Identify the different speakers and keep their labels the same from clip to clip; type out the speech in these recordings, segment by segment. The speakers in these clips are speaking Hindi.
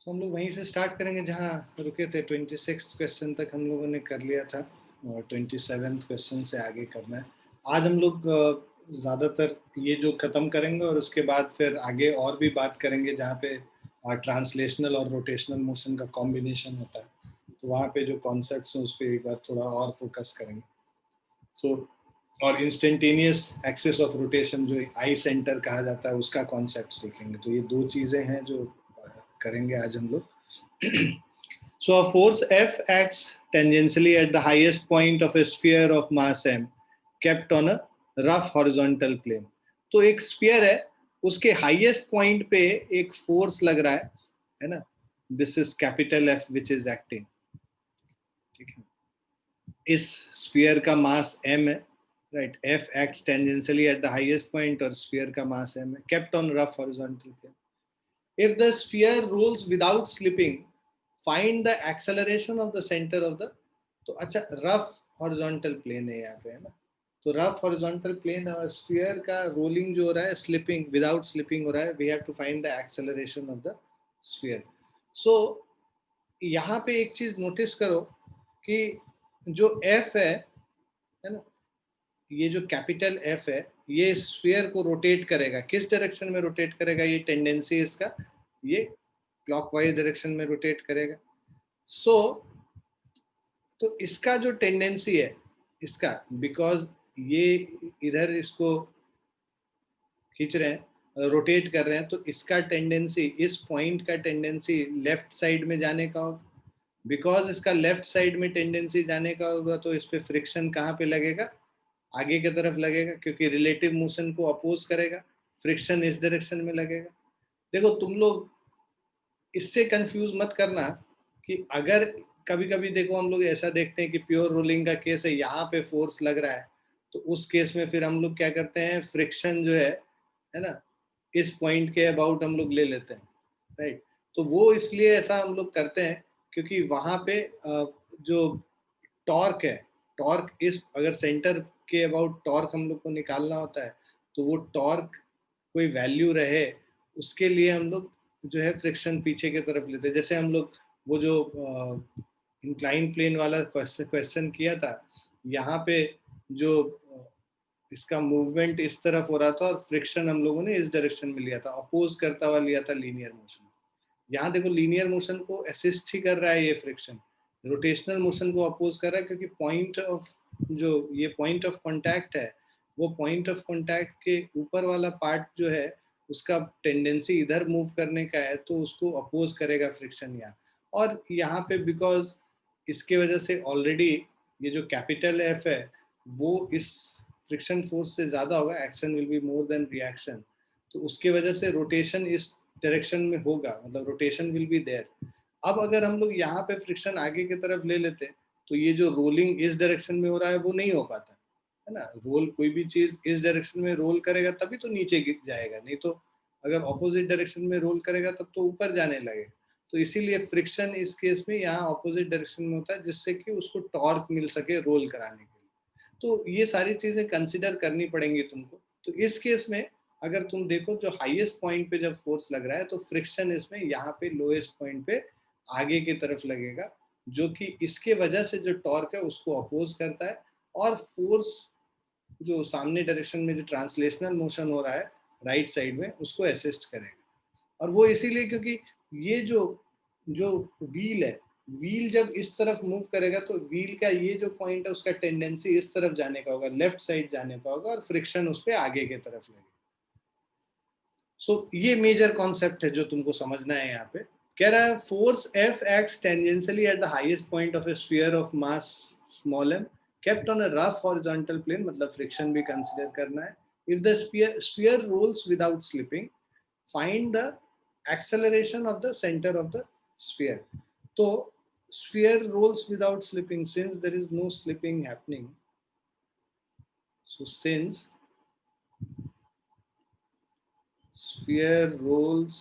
Speaker 1: तो हम लोग वहीं से स्टार्ट करेंगे जहाँ रुके थे। 26 क्वेश्चन तक हम लोगों ने कर लिया था और 27 क्वेश्चन से आगे करना है। आज हम लोग ज़्यादातर ये जो ख़त्म करेंगे और उसके बाद फिर आगे और भी बात करेंगे जहाँ पे ट्रांसलेशनल और रोटेशनल मोशन का कॉम्बिनेशन होता है। तो वहाँ पे जो कॉन्सेप्ट्स हैं उस पर एक बार थोड़ा और फोकस करेंगे। सो और इंस्टेंटेनियस एक्सिस ऑफ रोटेशन जो आई सेंटर कहा जाता है उसका कॉन्सेप्ट सीखेंगे। तो ये दो चीज़ें हैं जो करेंगे आज हम लोग। So a force F acts tangentially at the highest point of a sphere of mass m kept on a rough horizontal plane. तो एक स्फीयर है, उसके हाईएस्ट पॉइंट पे एक फोर्स लग रहा है ना। This is capital F which is acting. ठीक है, इस स्फीयर का मास m है, right. F acts tangentially at the highest point और स्फीयर का मास m है, kept on rough horizontal plane. If the sphere rolls without slipping, find the acceleration of the center of the। तो अच्छा, रफ हॉरिजॉन्टल प्लेन है यहाँ पे, है ना। तो रफ हॉरिजॉन्टल प्लेन और स्फीयर का रोलिंग जो हो रहा है, स्लिपिंग विदाउट स्लिपिंग हो रहा है। We have to find the acceleration of the sphere. So यहाँ पे एक चीज नोटिस करो कि जो F है ना, ये जो कैपिटल F है, ये स्फीयर को रोटेट करेगा। किस डायरेक्शन में रोटेट करेगा? ये टेंडेंसी इसका, ये क्लॉकवाइज डायरेक्शन में रोटेट करेगा। तो इसका जो टेंडेंसी है इसका, बिकॉज ये इधर इसको खींच रहे हैं, रोटेट कर रहे हैं, तो इसका टेंडेंसी, इस पॉइंट का टेंडेंसी लेफ्ट साइड में जाने का होगा। बिकॉज इसका लेफ्ट साइड में टेंडेंसी जाने का होगा तो इस पे फ्रिक्शन कहाँ पे लगेगा? आगे की तरफ लगेगा, क्योंकि रिलेटिव मोशन को अपोज करेगा। फ्रिक्शन इस डायरेक्शन में लगेगा। देखो तुम लोग इससे कंफ्यूज मत करना कि अगर कभी कभी देखो हम लोग ऐसा देखते हैं कि प्योर रोलिंग का केस है, यहाँ पे फोर्स लग रहा है, तो उस केस में फिर हम लोग क्या करते हैं, फ्रिक्शन जो है ना, इस पॉइंट के अबाउट हम लोग ले लेते हैं, राइट। तो वो इसलिए ऐसा हम लोग करते हैं क्योंकि वहां पे जो टॉर्क है, टॉर्क इस, अगर सेंटर के अबाउट टॉर्क हम लोग को निकालना होता है तो वो टॉर्क कोई वैल्यू रहे, उसके लिए हम लोग जो है फ्रिक्शन पीछे की तरफ लेते हैं। जैसे हम लोग वो जो इंक्लाइन प्लेन वाला क्वेश्चन किया था, यहाँ पे जो इसका मूवमेंट इस तरफ हो रहा था और फ्रिक्शन हम लोगों ने इस डायरेक्शन में लिया था, अपोज करता हुआ लिया था लीनियर मोशन। यहाँ देखो लीनियर मोशन को असिस्ट ही कर रहा है ये फ्रिक्शन, रोटेशनल मोशन को अपोज कर रहा है, क्योंकि पॉइंट ऑफ, जो ये पॉइंट ऑफ कांटेक्ट है, वो पॉइंट ऑफ कांटेक्ट के ऊपर वाला पार्ट जो है उसका टेंडेंसी इधर मूव करने का है, तो उसको अपोज करेगा फ्रिक्शन यहाँ। और यहाँ पे बिकॉज इसके वजह से ऑलरेडी ये जो कैपिटल F है वो इस फ्रिक्शन फोर्स से ज्यादा होगा, action will be more than reaction, तो उसके वजह से रोटेशन इस डायरेक्शन में होगा, मतलब रोटेशन विल बी देयर। अब अगर हम लोग यहाँ पे फ्रिक्शन आगे की तरफ ले लेते तो ये जो रोलिंग इस डायरेक्शन में हो रहा है वो नहीं हो पाता, है ना। रोल, कोई भी चीज इस डायरेक्शन में रोल करेगा तभी तो नीचे गिर जाएगा, नहीं तो अगर ऑपोजिट डायरेक्शन में रोल करेगा तब तो ऊपर जाने लगेगा। तो इसीलिए फ्रिक्शन इस केस में यहाँ ऑपोजिट डायरेक्शन में होता है, जिससे कि उसको टॉर्क मिल सके रोल कराने के लिए। तो ये सारी चीजें कंसिडर करनी पड़ेंगी तुमको। तो इस केस में अगर तुम देखो, जो हाईएस्ट पॉइंट पे जब फोर्स लग रहा है तो फ्रिक्शन इसमें यहाँ पे लोएस्ट पॉइंट पे आगे की तरफ लगेगा, जो कि इसके वजह से जो टॉर्क है उसको अपोज करता है, और फोर्स जो सामने डायरेक्शन में जो ट्रांसलेशनल मोशन हो रहा है राइट साइड में उसको असिस्ट करेगा। और वो इसीलिए क्योंकि ये जो जो व्हील है, व्हील जब इस तरफ मूव करेगा तो व्हील का ये जो पॉइंट है उसका टेंडेंसी इस तरफ जाने का होगा, लेफ्ट साइड जाने का होगा, और फ्रिक्शन उस पर आगे की तरफ लगेगा। ये मेजर कॉन्सेप्ट है जो तुमको समझना है यहाँ पे। कह रहा है force F acts tangentially at the highest point of a sphere of mass small m kept on a rough horizontal plane, मतलब फ्रिक्शन भी कंसिडर करना है। If the sphere rolls without slipping, find the acceleration of the center of the sphere. तो sphere rolls without slipping, since there is no slipping happening, so since sphere rolls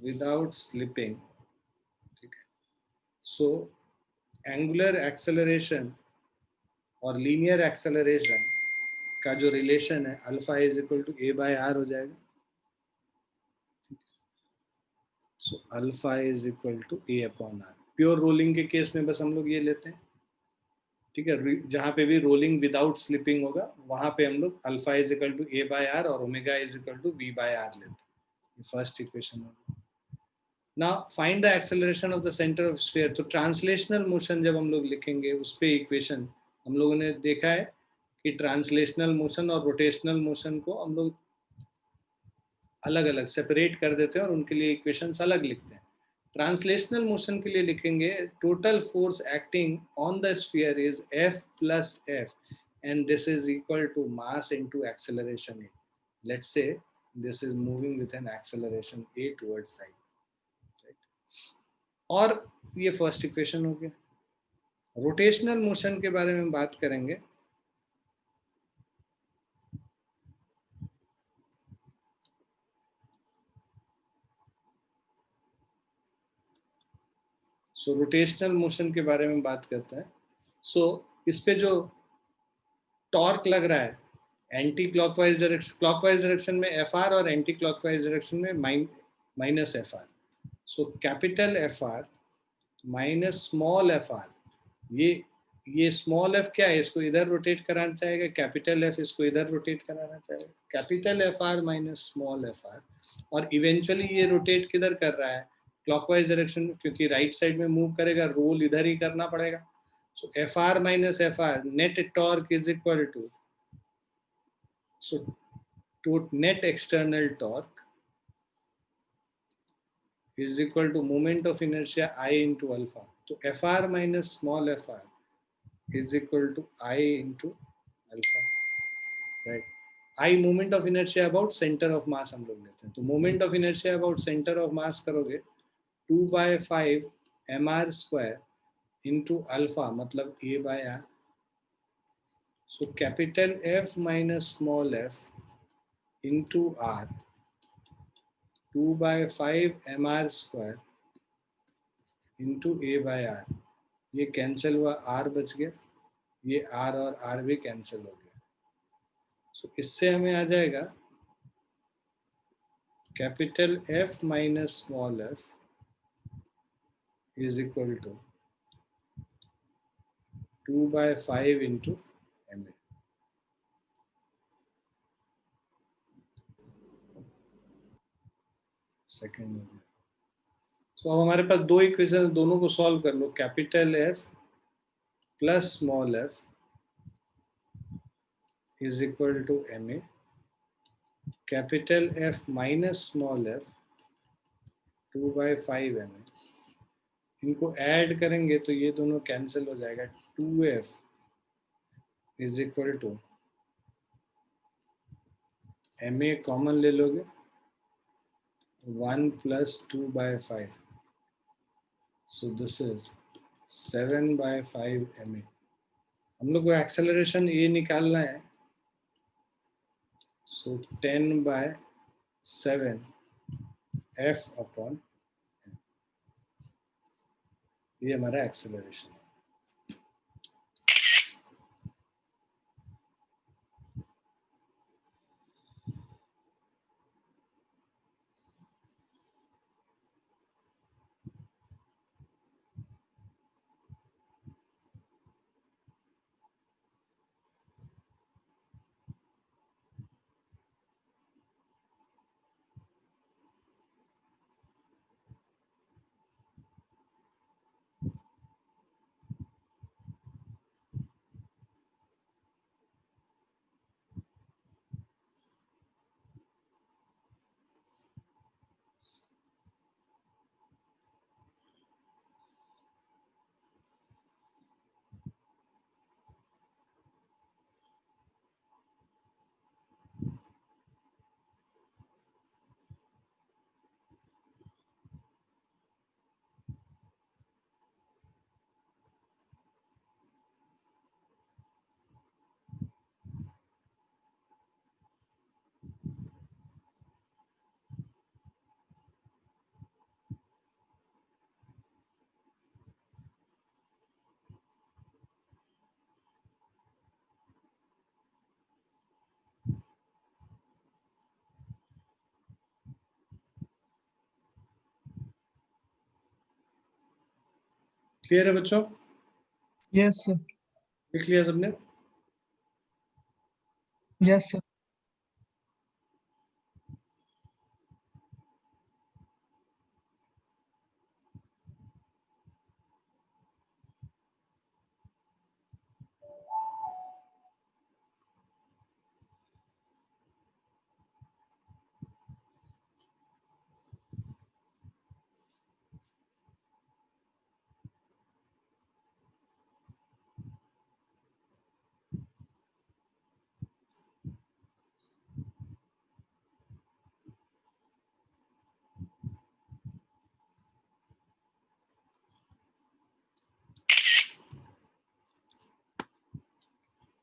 Speaker 1: without slipping, ठीक है, so एंगुलर एक्सेलरेशन और लीनियर एक्सेलरेशन का जो रिलेशन है alpha is equal to a by r हो जाएगा। So alpha is equal to a upon r. Pure rolling के केस में बस हम लोग ये लेते हैं, ठीक है। जहां पे भी रोलिंग विदाउट स्लिपिंग होगा वहां पे हम लोग alpha is equal to a by r और omega is equal to v by r लेते हैं। फर्स्ट इक्वेशन होगा। Now find the acceleration of the centre of sphere. तो ट्रांसलेशनल मोशन जब हम लोग लिखेंगे उस पे इक्वेशन हम लोगों ने देखा है कि ट्रांसलेशनल मोशन और रोटेशनल मोशन को हम लोग अलग अलग सेपरेट कर देते हैं और उनके लिए इक्वेशंस अलग लिखते हैं। ट्रांसलेशनल मोशन के लिए लिखेंगे total force acting on the sphere is F plus f and this is equal to mass into acceleration a. Let's say this is moving with an acceleration a towards right. और ये फर्स्ट इक्वेशन हो गया। रोटेशनल मोशन के बारे में बात करेंगे। सो रोटेशनल मोशन के बारे में बात करते हैं। सो इस पे जो टॉर्क लग रहा है anti clockwise direction, clockwise direction में एफ आर और एंटी क्लॉकवाइज डायरेक्शन में minus F are. So capital F R minus small F are, ये स्मॉल एफ क्या है, इसको इधर रोटेट कराना चाहेगा, कैपिटल एफ इसको इधर रोटेट कराना चाहेगा। Capital F R minus small F R, और इवेंचुअली ये रोटेट किधर कर रहा है, क्लॉकवाइज डायरेक्शन में, क्योंकि राइट साइड में मूव करेगा, रोल इधर ही करना पड़ेगा। So F R minus F R net torque is equal to, so to net external torque is equal to moment of inertia I into alpha. So Fr minus small fr is equal to I into alpha, right? I moment of inertia about center of mass हम लोग लेते हैं, तो moment of inertia about center of mass करोगे 2/5 mr square into alpha मतलब a by r. So capital F minus small f into r 2/5 mr square into a by r. ये कैंसिल हुआ, आर बच गया, ये आर और आर भी कैंसिल हो गया। सो इससे हमें आ जाएगा capital F minus small F is equal to 2/5 into m a. Second हो गया। सो अब हमारे पास दो इक्वेशन, दोनों को सॉल्व कर लो। Capital F plus small F is equal to m a, capital F minus small F 2/5 m a. इनको ऐड करेंगे तो ये दोनों कैंसिल हो जाएगा। 2f is equal to m a common ले लोगे 1 plus 2/5, so this is 7/5 m a. हम लोग को एक्सेलरेशन ये निकालना है, सो 10/7 एफ अपॉन, ये हमारा एक्सेलरेशन है। क्लियर है बच्चों?
Speaker 2: Yes sir.
Speaker 1: लिख लिया सबने?
Speaker 2: Yes sir.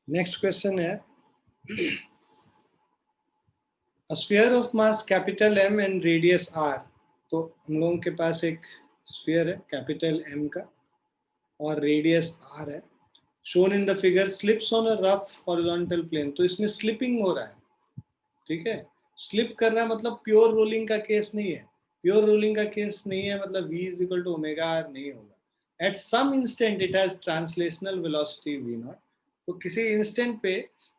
Speaker 1: नेक्स्ट क्वेश्चन है, A sphere of mass capital M and radius R. तो हम लोगों के पास एक स्फीयर है कैपिटल M का और रेडियस R है, shown in the figure slips on a rough horizontal plane. तो इसमें स्लिपिंग हो रहा है, ठीक है। स्लिप कर रहा है मतलब प्योर रोलिंग का केस नहीं है, प्योर रोलिंग का केस नहीं है, मतलब v is equal to omega r नहीं होगा। At some instant it has translational velocity v naught. तो किसी इंस्टेंट पे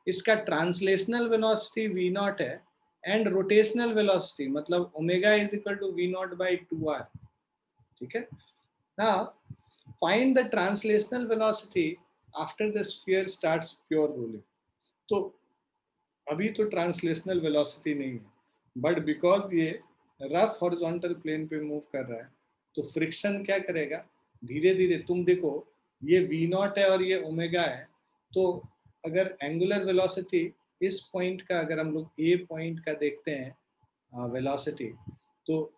Speaker 1: इसका ट्रांसलेशनल वेलोसिटी v नॉट है एंड रोटेशनल वेलोसिटी मतलब omega is equal to v not by 2r, ठीक है ना। Find the translational velocity after the sphere starts pure rolling. तो अभी तो ट्रांसलेशनल वेलोसिटी नहीं है, बट बिकॉज ये रफ हॉरिजॉन्टल प्लेन पे मूव कर रहा है तो फ्रिक्शन क्या करेगा, धीरे धीरे तुम देखो ये v नॉट है और ये ओमेगा है, तो अगर एंगुलर वेलोसिटी इस पॉइंट का अगर हम लोग ए पॉइंट का देखते हैं वेलोसिटी, तो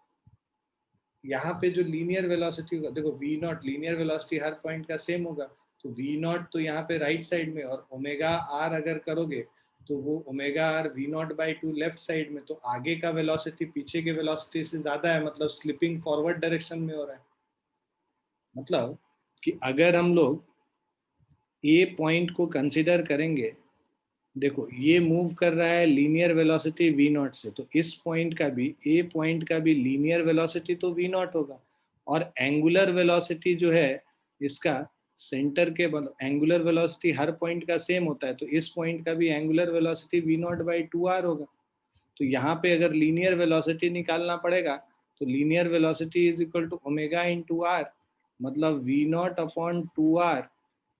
Speaker 1: यहाँ पे जो लीनियर वेलोसिटी होगा, देखो v not linear velocity her point का सेम होगा, तो v नॉट तो यहाँ पे राइट साइड में, और ओमेगा आर अगर करोगे तो वो omega r v naught by 2 left side में, तो आगे का वेलोसिटी पीछे के वेलोसिटी से ज्यादा है, मतलब स्लिपिंग फॉरवर्ड डायरेक्शन में हो रहा है। मतलब कि अगर हम लोग ए पॉइंट को कंसिडर करेंगे, देखो ये मूव कर रहा है लीनियर वेलोसिटी v नॉट से, तो इस पॉइंट का भी ए पॉइंट का भी लीनियर वेलोसिटी तो v नॉट होगा, और एंगुलर वेलोसिटी जो है इसका सेंटर के एंगुलर वेलोसिटी हर पॉइंट का सेम होता है, तो इस पॉइंट का भी angular velocity v not by 2r होगा। तो यहाँ पे अगर लीनियर वेलोसिटी निकालना पड़ेगा तो linear velocity is equal to omega into r, मतलब v naught upon 2r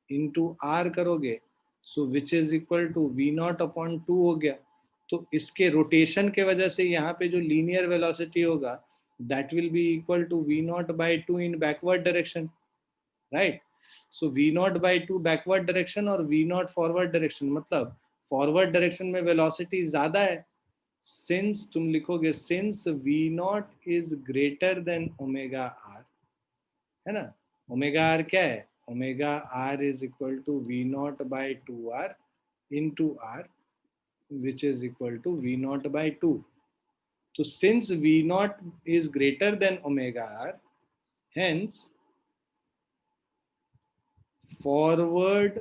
Speaker 1: into r करोगे, so which is equal to v naught upon 2 हो गया। तो इसके रोटेशन के वजह से यहाँ पे जो लीनियर वेलोसिटी होगा that will be equal to v not by 2 in backward direction, right. So v not by 2 backward direction और v नॉट फॉरवर्ड डायरेक्शन, मतलब फॉरवर्ड डायरेक्शन में वेलोसिटी ज्यादा है, सिंस तुम लिखोगे since v not is greater than omega r, है ना। ओमेगा आर क्या है, omega r is equal to v not by 2r into r which is equal to v not by 2। तो since v not is greater than omega r, hence forward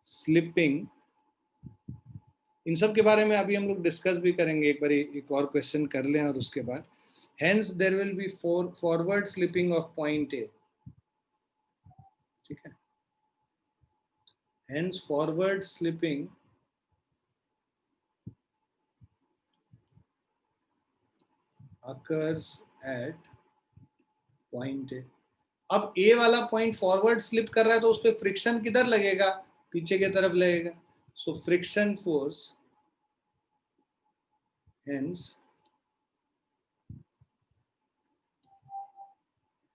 Speaker 1: slipping, इन सब के बारे में अभी हम लोग डिस्कस भी करेंगे, एक बार एक और क्वेश्चन कर लें और उसके बाद, hence there will be forward slipping of point A, ठीक है। Hence forward slipping occurs at point A। अब ए वाला पॉइंट फॉरवर्ड स्लिप कर रहा है तो उस पर फ्रिक्शन किधर लगेगा, पीछे की तरफ लगेगा, so friction force, hence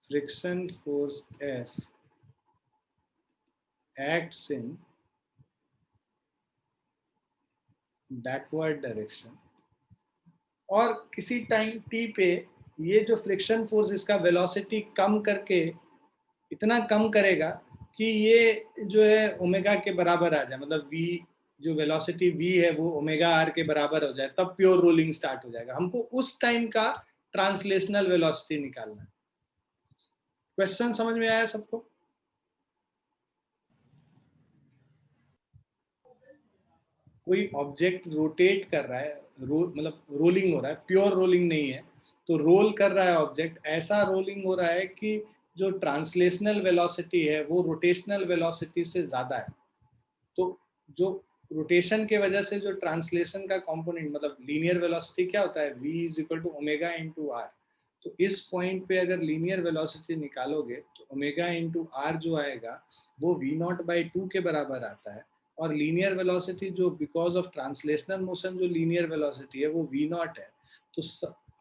Speaker 1: friction force F acts in backward direction, और किसी टाइम t पे ये जो फ्रिक्शन फोर्स इसका वेलोसिटी कम करके इतना कम करेगा कि ये जो है ओमेगा के बराबर आ जाए, मतलब v जो वेलोसिटी v है वो ओमेगा r के बराबर हो जाए, तब प्योर रोलिंग स्टार्ट हो जाएगा। हमको उस टाइम का ट्रांसलेशनल वेलोसिटी निकालना है। क्वेश्चन समझ में आया सबको? कोई ऑब्जेक्ट रोटेट कर रहा है, मतलब रोलिंग हो रहा है, प्योर रोलिंग नहीं है, तो रोल कर रहा है ऑब्जेक्ट, ऐसा रोलिंग हो रहा है कि जो ट्रांसलेशनल वेलोसिटी है वो रोटेशनल वेलोसिटी से ज्यादा है। तो जो रोटेशन के वजह से जो ट्रांसलेशन का कंपोनेंट मतलब लीनियर वेलोसिटी क्या होता है, v is equal to omega into r. तो इस पॉइंट पे अगर लीनियर वेलोसिटी निकालोगे तो ओमेगा इंटू आर जो आएगा वो v नॉट बाई 2 के बराबर आता है। और लीनियर वेलोसिटी जो बिकॉज ऑफ ट्रांसलेशनल मोशन जो लीनियर वेलोसिटी है वो v नॉट है। तो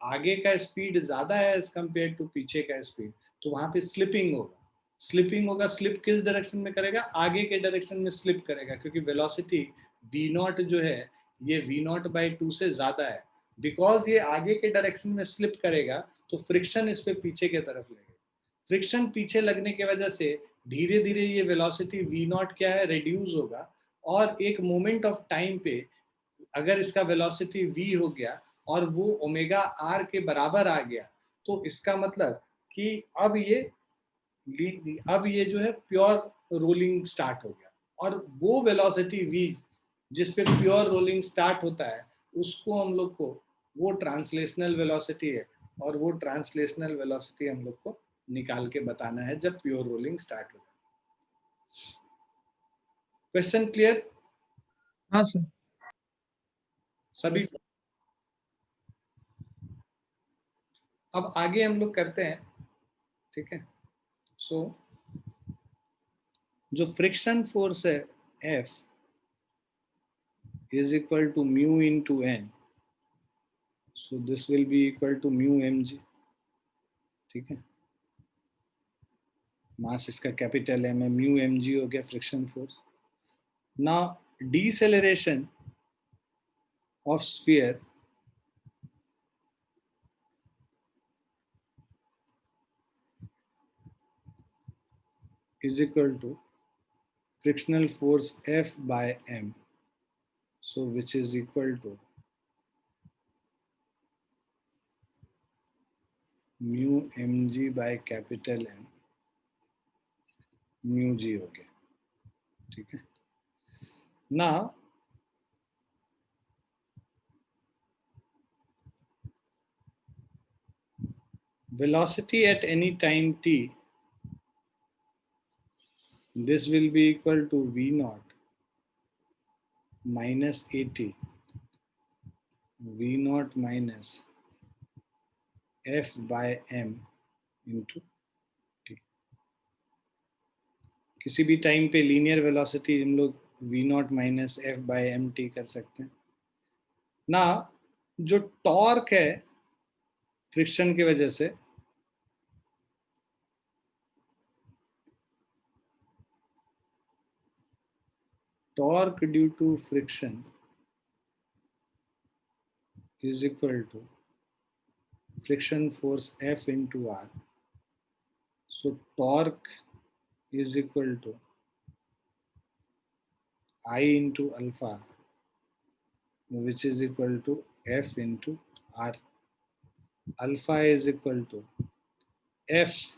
Speaker 1: आगे का स्पीड ज्यादा है एज कम्पेयर टू पीछे का स्पीड, तो वहां पे स्लिपिंग होगा। स्लिपिंग होगा, स्लिप किस डायरेक्शन में करेगा, आगे के डायरेक्शन में स्लिप करेगा, क्योंकि वेलोसिटी v नॉट जो है ये v नॉट बाई 2 से ज्यादा है। बिकॉज ये आगे के डायरेक्शन में स्लिप करेगा तो फ्रिक्शन इस पे पीछे के तरफ लगेगा। फ्रिक्शन पीछे लगने की वजह से धीरे धीरे ये वेलोसिटी v नॉट क्या है, रिड्यूस होगा। और एक मोमेंट ऑफ टाइम पे अगर इसका वेलोसिटी v हो गया और वो ओमेगा r के बराबर आ गया, तो इसका मतलब कि अब ये जो है प्योर रोलिंग स्टार्ट हो गया। और वो वेलोसिटी v जिस पे प्योर रोलिंग स्टार्ट होता है उसको हम लोग को वो ट्रांसलेशनल वेलोसिटी है। और वो ट्रांसलेशनल वेलोसिटी हम लोग को निकाल के बताना है जब प्योर रोलिंग स्टार्ट हो जाए। क्वेश्चन क्लियर
Speaker 2: हाँ सर।
Speaker 1: सभी को? अब आगे हम लोग करते हैं, ठीक है। सो जो फ्रिक्शन फोर्स है F is equal to mu into N, so this will be equal to mu mg, ठीक है। मास इसका कैपिटल M है, म्यू mg हो गया friction force. Now deceleration of sphere is equal to frictional force F by m, so which is equal to mu mg by capital M, mu g हो गया, ठीक है। Now velocity at any time t, this will be equal to v naught minus at, v naught minus f by m into t। किसी भी टाइम पे लीनियर वेलोसिटी हम लोग v naught minus f by m t कर सकते हैं ना। जो टॉर्क है फ्रिक्शन की वजह से, torque due to friction is equal to friction force F into R. So torque is equal to I into alpha, which is equal to F into R. Alpha is equal to F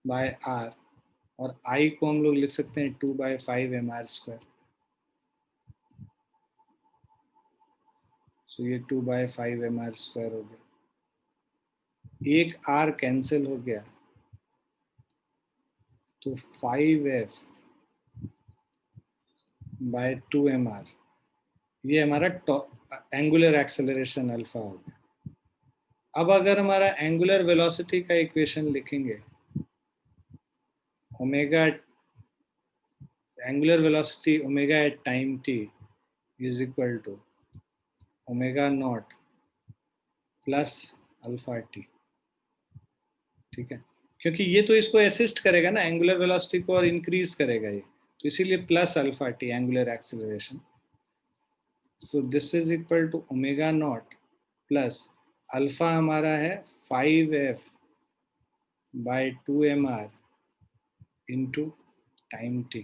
Speaker 1: by R, और I को हम लोग लिख सकते हैं 2/5 mr square। So ये 2/5 mr square हो गया, एक R कैंसिल हो गया तो 5F by 2mr, ये हमारा एंगुलर एक्सेलरेशन अल्फा हो गया। अब अगर हमारा एंगुलर वेलोसिटी का इक्वेशन लिखेंगे, omega angular velocity omega at time t is equal to omega naught plus alpha t, ठीक है। क्योंकि ये तो इसको असिस्ट करेगा ना एंगुलर वेलोसिटी को और इंक्रीज करेगा ये, तो इसीलिए plus alpha t angular acceleration. So this is equal to omega naught plus alpha हमारा है 5f by 2mr into time t।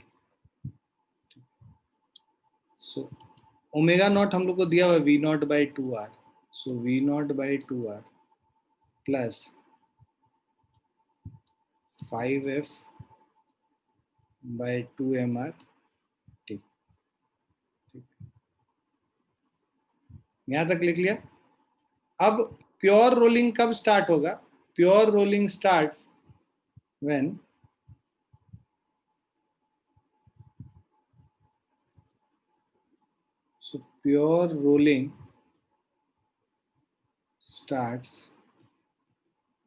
Speaker 1: So omega naught हम लोग को दिया हुआ v naught by 2r, so v naught by 2r plus 5f by 2mr t। यहां तक लिख लिया। अब प्योर रोलिंग कब स्टार्ट होगा? Pure rolling starts when so pure rolling starts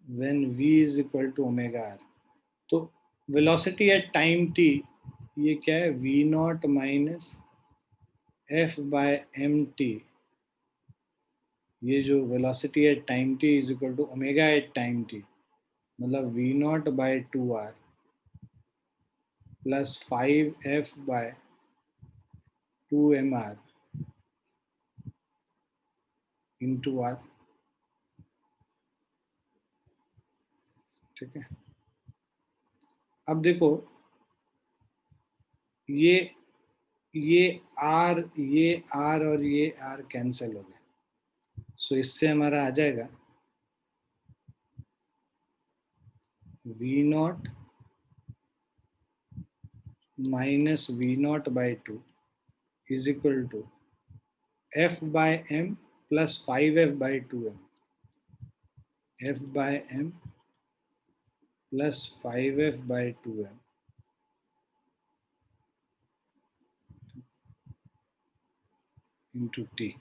Speaker 1: when v is equal to omega r. तो वेलोसिटी एट टाइम t ये क्या है, v naught minus f by m t. ये जो velocity at time t is equal to omega at time t, मतलब v naught by 2r plus 5f by 2mr into r. ठीक है. अब देखो ये आर और ये आर कैंसिल हो गए. सो इससे हमारा आ जाएगा v naught minus v naught by two is equal to f by m plus 5f by 2m. F by m plus 5f by 2m into t.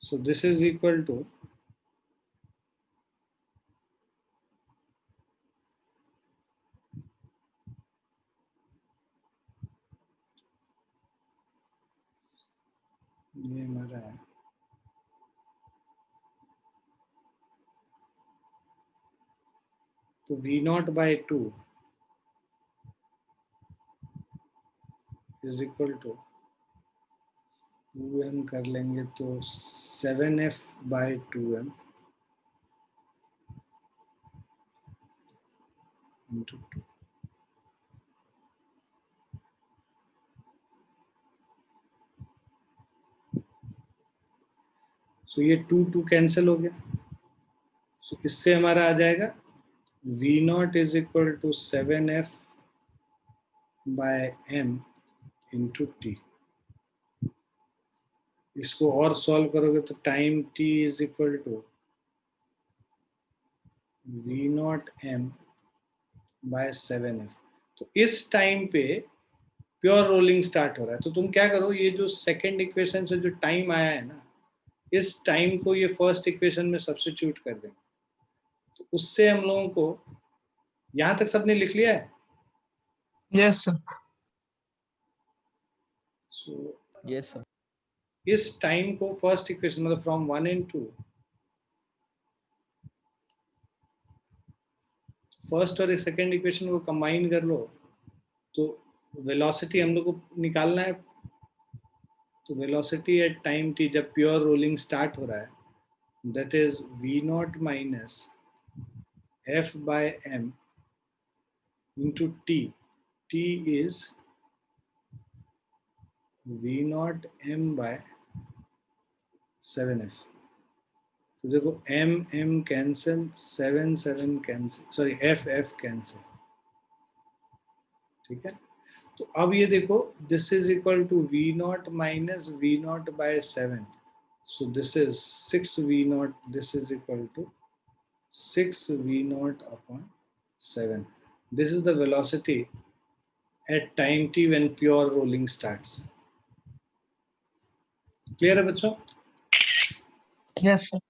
Speaker 1: So this is equal to ये हमारा है तो v not by two is equal to 2m कर लेंगे तो 7f बाई 2m into 2. सो ये 2 कैंसिल हो गया. सो इससे हमारा आ जाएगा v not is equal to 7f by m into t. इसको और सॉल्व करोगे तो time t is equal to v naught m by 7f. तो इस टाइम पे प्योर रोलिंग स्टार्ट हो रहा है. तो तुम क्या करो, ये जो सेकंड इक्वेशन से जो टाइम आया है ना, इस टाइम को ये फर्स्ट इक्वेशन में सब्स्टिट्यूट कर देंगे. तो उससे हम लोगों को यहां तक सबने लिख लिया है.
Speaker 2: Yes, sir.
Speaker 1: So,
Speaker 3: Yes, sir.
Speaker 1: इस टाइम को फर्स्ट इक्वेशन मतलब फ्रॉम 1 एंड 2, फर्स्ट और सेकंड इक्वेशन को कंबाइन कर लो तो वेलोसिटी हम लोग को निकालना है. तो वेलोसिटी एट टाइम t जब प्योर रोलिंग स्टार्ट हो रहा है, that is v naught minus f by m into t. t is v naught m by 7f. तो देखो m m cancel, 7 cancel, sorry f f cancel. ठीक है. तो अब ये देखो this is equal to v naught minus v naught by 7. So this is 6v naught. This is equal to 6v not upon 7. This is the velocity at time t when pure rolling starts. Clear है बच्चों?
Speaker 2: Yes, sir.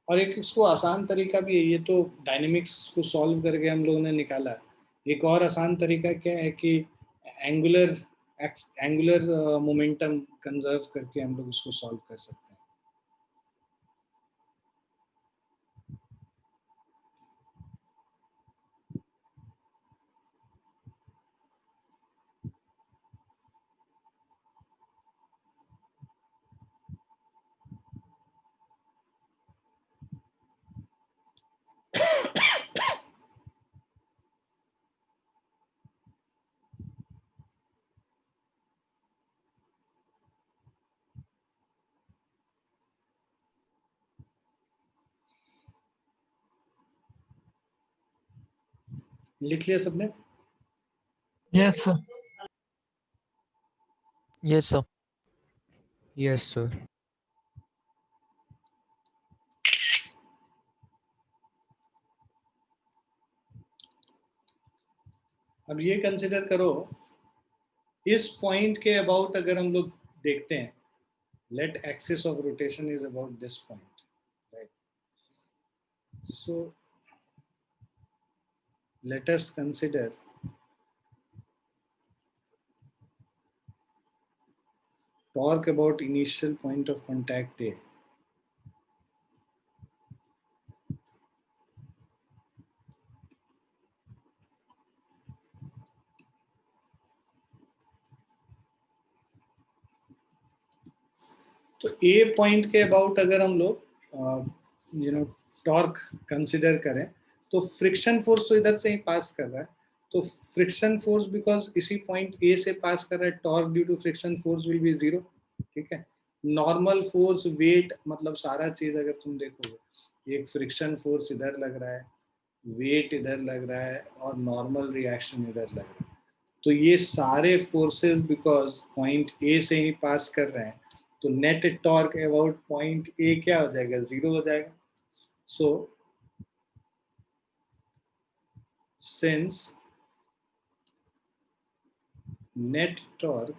Speaker 1: और एक इसको आसान तरीका भी है. ये तो डायनेमिक्स को सॉल्व करके हम लोगों ने निकाला. एक और आसान तरीका क्या है कि एंगुलर मोमेंटम कंजर्व करके हम लोग इसको सॉल्व कर सकते हैं. लिख लिया सबने?
Speaker 2: Yes, sir.
Speaker 3: Yes, sir.
Speaker 4: Yes, sir.
Speaker 1: अब ये कंसिडर करो, इस पॉइंट के अबाउट अगर हम लोग देखते हैं, let axis of rotation is about this point, right? So let us consider torque about initial point of contact A. तो A पॉइंट के अबाउट अगर हम लोग टॉर्क कंसिडर करें, तो फ्रिक्शन फोर्स तो इधर से ही पास कर रहा है, तो फ्रिक्शन फोर्स बिकॉज इसी पॉइंट A से पास कर रहा है, torque due to friction force will be 0, ठीक है। नॉर्मल फोर्स, वेट, मतलब सारा चीज अगर तुम देखोगे, एक फ्रिक्शन फोर्स इधर लग रहा है, वेट इधर लग रहा है, और नॉर्मल रिएक्शन इधर लग रहा है, तो ये सारे फोर्सेस बिकॉज पॉइंट ए से ही पास कर रहे हैं, तो net torque about point A क्या हो जाएगा? 0 हो जाएगा। So since net torque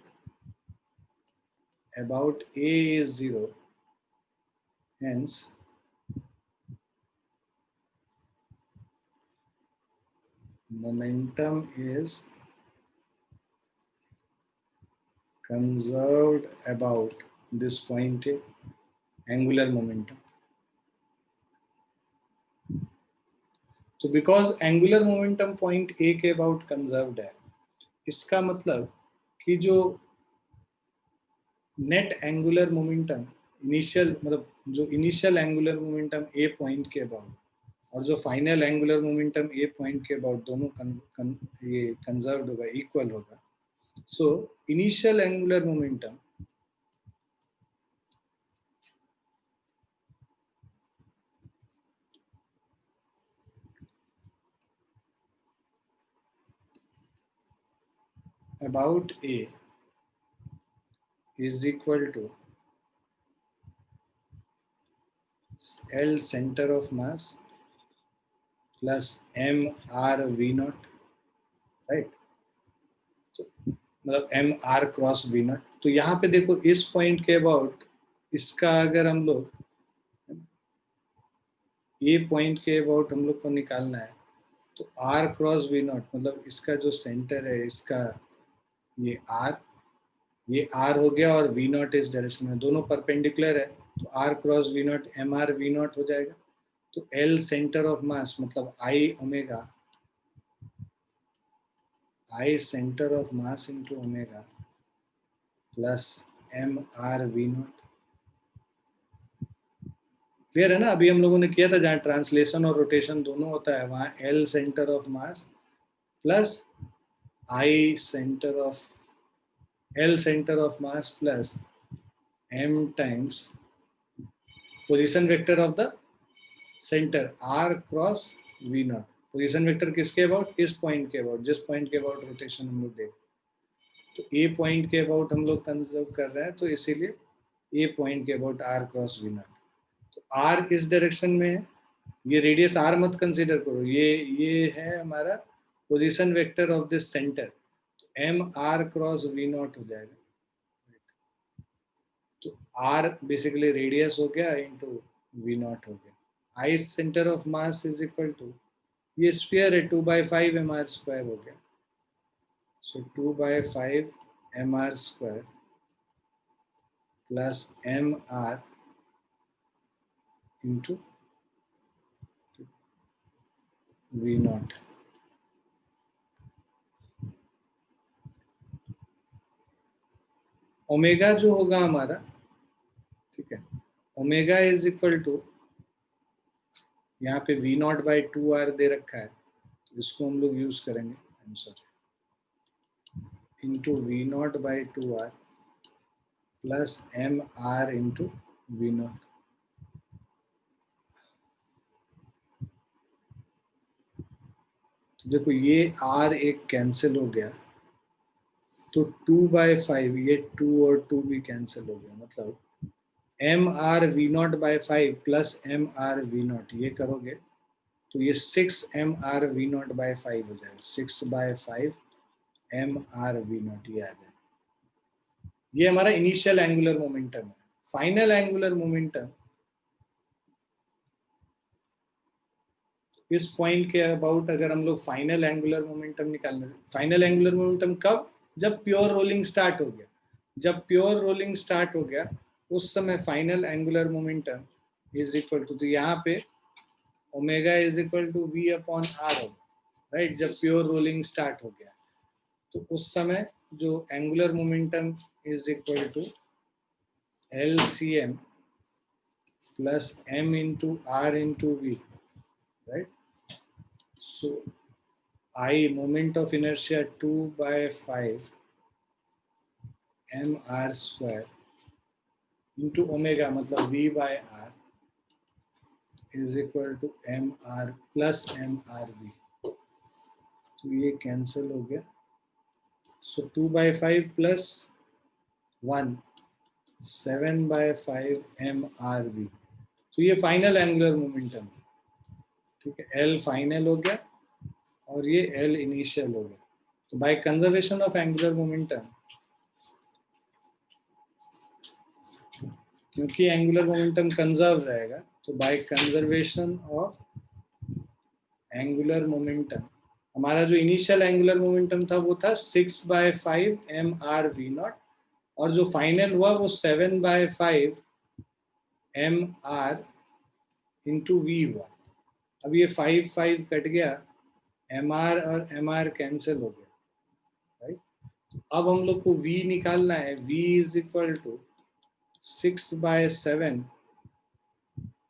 Speaker 1: about A is 0, hence momentum is conserved about this point A, angular momentum. तो because angular momentum point A के अबाउट कंजर्व्ड है, इसका मतलब कि जो नेट एंगुलर मोमेंटम इनिशियल, मतलब जो इनिशियल एंगुलर मोमेंटम ए पॉइंट के अबाउट और जो फाइनल एंगुलर मोमेंटम ए पॉइंट के अबाउट दोनों ये कंजर्व्ड होगा, इक्वल होगा। So initial angular momentum about A is equal to L center of mass plus m r v naught, right? तो मतलब m r cross v naught। तो यहाँ पे देखो, इस पॉइंट के अबाउट इसका अगर हम लोग ए पॉइंट के अबाउट हम लोग को निकालना है, तो r क्रॉस v naught मतलब इसका जो सेंटर है, इसका ये r हो गया, और v naught इस डायरेक्शन में, दोनों परपेंडिकुलर है, तो r cross v naught mr v naught हो जाएगा। तो L सेंटर ऑफ मास मतलब I centre of mass into omega plus mr v naught। Clear है ना? अभी हम लोगों ने किया था, जहाँ ट्रांसलेशन और रोटेशन दोनों होता है, वहाँ L centre of mass plus L centre of mass plus m times position vector of the centre r cross v naught। Position vector किसके अबाउट? इस पॉइंट के अबाउट, जिस पॉइंट के अबाउट रोटेशन हम लोग देख, तो ए पॉइंट के अबाउट हम लोग कंजर्व कर रहे हैं, तो इसीलिए ए पॉइंट के about r cross v naught। तो r इस डायरेक्शन में है, ये रेडियस r मत कंसीडर करो, ये है हमारा position vector of this centre, तो m r cross v naught हो जाएगा। तो r बेसिकली रेडियस हो गया इंटू v naught हो गया। I centre of mass is equal to, ये स्फीयर है, 2/5 mr स्क्वायर हो गया, so 2/5 mr square plus mr into v naught। Omega जो होगा हमारा, ठीक है, ओमेगा इज इक्वल टू, यहाँ पे v naught बाई 2r दे रखा है, तो इसको हम लोग यूज करेंगे answer, into v naught by 2r plus mr into v naught। तो देखो ये r एक कैंसिल हो गया, तो 2/5, ये 2 और 2 भी कैंसिल हो गया, मतलब mr/v0/5 प्लस mr/v0 ये करोगे तो ये 6mr/v0/5 हो जाएगा, 6/5 mr/v0 ये आ जाएगा। ये हमारा इनिशियल एंगुलर मोमेंटम है। फाइनल एंगुलर मोमेंटम इस पॉइंट के अबाउट, अगर हम लोग फाइनल एंगुलर मोमेंटम निकालना, फाइनल एंगुलर मोमेंटम कब, जब प्योर रोलिंग स्टार्ट हो गया, जब प्योर रोलिंग स्टार्ट हो गया उस समय final angular momentum is equal to, तो यहाँ पे omega is equal to v upon r होगा, राइट, जब प्योर रोलिंग स्टार्ट हो गया तो उस समय जो angular momentum is equal to LCM plus m into r into v, right? So I, moment of inertia 2/5 mr square into omega, मतलब v by r is equal to mr plus mrv। तो ये कैंसिल हो गया, so 2/5 plus 1 7/5 mrv। तो ये फाइनल एंगुलर मोमेंटम है, ठीक है, L फाइनल हो गया और ये L इनिशियल हो गया। तो by conservation of angular momentum, क्योंकि एंगुलर मोमेंटम कंजर्व रहेगा, तो by conservation of angular momentum हमारा जो इनिशियल एंगुलर मोमेंटम था वो था 6/5 mr/v0 और जो फाइनल हुआ वो 7/5 mr इंटू v हुआ। अब ये 5 कट गया, mr और mr कैंसिल हो गया, राइट। अब हम लोग को v निकालना है, v is equal to 6/7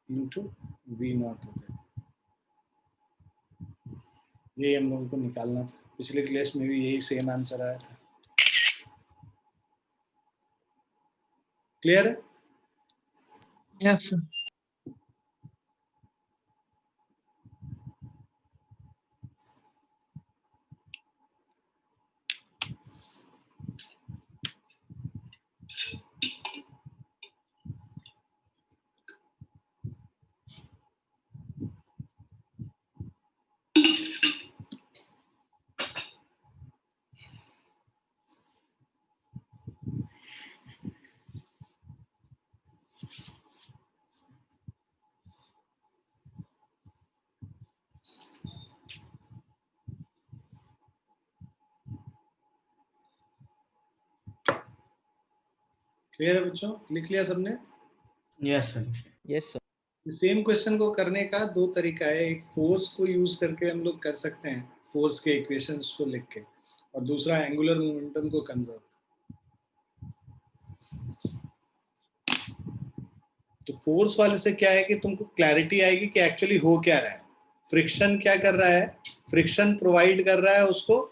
Speaker 1: into v0 हो गया। ये हम लोगों को निकालना था, पिछले क्लास में भी यही सेम आंसर आया था। क्लियर है?
Speaker 2: Yes, sir.
Speaker 1: क्लियर है बच्चों? लिख लिया सबने?
Speaker 3: Yes sir.
Speaker 4: Yes, sir.
Speaker 1: Same question को करने का दो तरीका है, एक फोर्स को यूज करके हम लोग कर सकते हैं, फोर्स के इक्वेशंस को लिख के, और दूसरा एंगुलर मोमेंटम को कंजर्व। तो फोर्स वाले से क्या है कि तुमको क्लैरिटी आएगी कि एक्चुअली हो क्या रहा है। फ्रिक्शन क्या कर रहा है, फ्रिक्शन प्रोवाइड कर रहा है उसको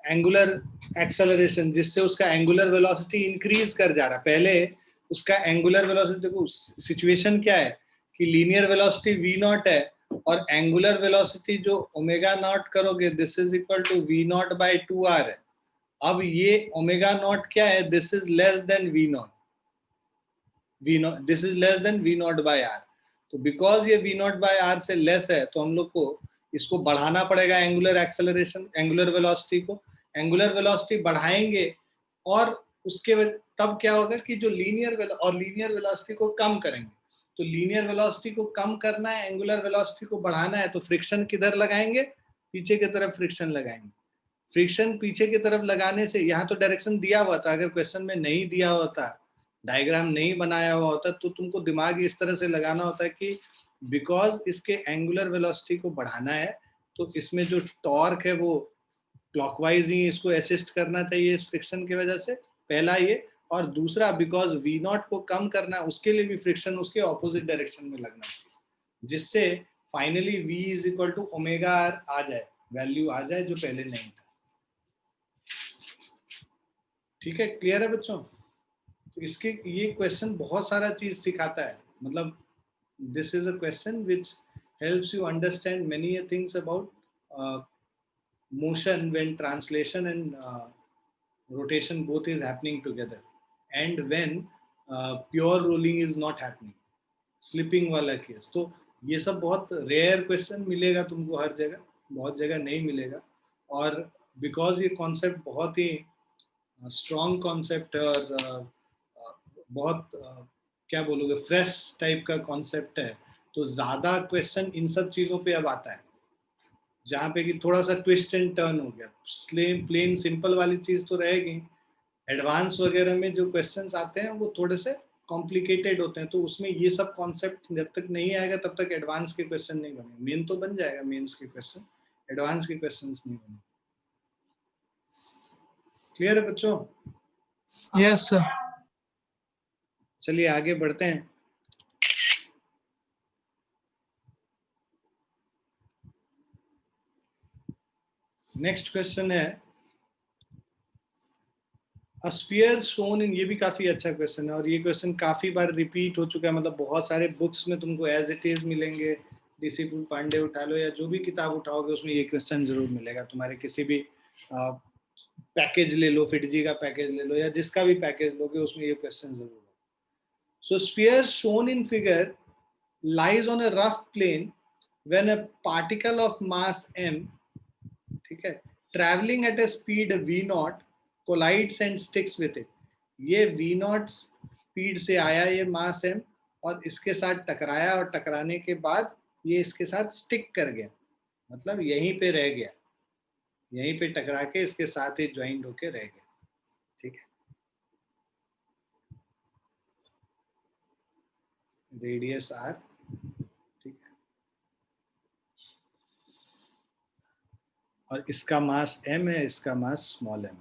Speaker 1: एंगुलर एक्सेलरेशन, जिससे उसका एंगुलर वेलोसिटी इंक्रीज कर जा रहा है। पहले उसका एंगुलर वेलोसिटी, देखो सिचुएशन क्या है कि लीनियर वेलोसिटी v0 है और एंगुलर वेलोसिटी जो ओमेगा नॉट करोगे this is equal to v0/2r है। अब ये ओमेगा नॉट क्या है, this is less than v0, this is less than v0/r। तो बिकॉज ये v0/r से लेस है तो हम लोग को इसको बढ़ाना पड़ेगा, एंगुलर एक्सेलरेशन, एंगुलर वेलोसिटी को। एंगुलर वेलोसिटी बढ़ाएंगे और उसके तब क्या होगा कि जो लीनियर वेलोसिटी को कम करेंगे। तो लीनियर वेलोसिटी को कम करना है, एंगुलर वेलोसिटी को बढ़ाना है, तो फ्रिक्शन किधर लगाएंगे, पीछे की तरफ फ्रिक्शन लगाएंगे। फ्रिक्शन पीछे की तरफ लगाने से, यहाँ तो डायरेक्शन दिया हुआ था, अगर क्वेश्चन में नहीं दिया होता, डायग्राम नहीं बनाया हुआ होता, तो तुमको दिमाग इस तरह से लगाना होता है कि बिकॉज इसके एंगुलर वेलोसिटी को बढ़ाना है तो इसमें जो टॉर्क है वो क्लॉकवाइज ही इसको असिस्ट करना चाहिए इस फ्रिक्शन की वजह से, पहला ये। और दूसरा बिकॉज v0 को कम करना है उसके लिए भी फ्रिक्शन उसके ऑपोजिट डायरेक्शन में लगना चाहिए, जिससे finally v is equal to omega r आ जाए, वैल्यू आ जाए जो पहले नहीं था। ठीक है, क्लियर है बच्चों? तो इसके ये क्वेश्चन बहुत सारा चीज सिखाता है, मतलब this is a question which helps you understand many things about motion when translation and rotation both is happening together, and when pure rolling is not happening, slipping वाला केस. तो ये सब बहुत रेयर क्वेश्चन मिलेगा तुमको, हर जगह बहुत जगह नहीं मिलेगा. और बिकॉज ये कॉन्सेप्ट बहुत ही स्ट्रॉन्ग कॉन्सेप्ट है और बहुत क्या बोलोगे फ्रेश टाइप का कॉन्सेप्ट है, तो ज्यादा क्वेश्चन इन सब चीजों पे अब आता है, जहाँ पे कि थोड़ा सा ट्विस्ट एंड टर्न हो गया. प्लेन सिंपल वाली चीज तो रहेगी, एडवांस वगैरह में जो क्वेश्चंस आते हैं वो थोड़े से कॉम्प्लिकेटेड होते हैं, तो उसमें ये सब कॉन्सेप्ट जब तक नहीं आएगा तब तक एडवांस के क्वेश्चन नहीं बनेंगे. मेन तो बन जाएगा मेंस के क्वेश्चन, एडवांस के क्वेश्चंस नहीं बनेंगे. क्लियर है बच्चों?
Speaker 2: Yes, sir.
Speaker 1: चलिए आगे बढ़ते हैं. नेक्स्ट क्वेश्चन है A sphere shown in, ये भी काफी अच्छा क्वेश्चन है और ये क्वेश्चन काफी बार रिपीट हो चुका है, मतलब बहुत सारे बुक्स में तुमको एज इट इज मिलेंगे. डीसी पांडे उठा लो या जो भी किताब उठाओगे उसमें ये क्वेश्चन जरूर मिलेगा. तुम्हारे किसी भी पैकेज ले लो, फिटजी का पैकेज ले लो या जिसका भी पैकेज लोगे उसमें ये क्वेश्चन जरूर है. So sphere shown in figure lies on a rough plane when a particle of mass m, ठीक है, traveling at a speed v naught collides and sticks with it. ये v naught स्पीड से आया ये मास m और इसके साथ टकराया और टकराने के बाद ये इसके साथ स्टिक कर गया, मतलब यहीं पे रह गया, यहीं पे टकरा के इसके साथ ही ज्वाइंट होके रह गया. ठीक है, रेडियस r. ठीक है, और इसका मास m है, इसका mass small m.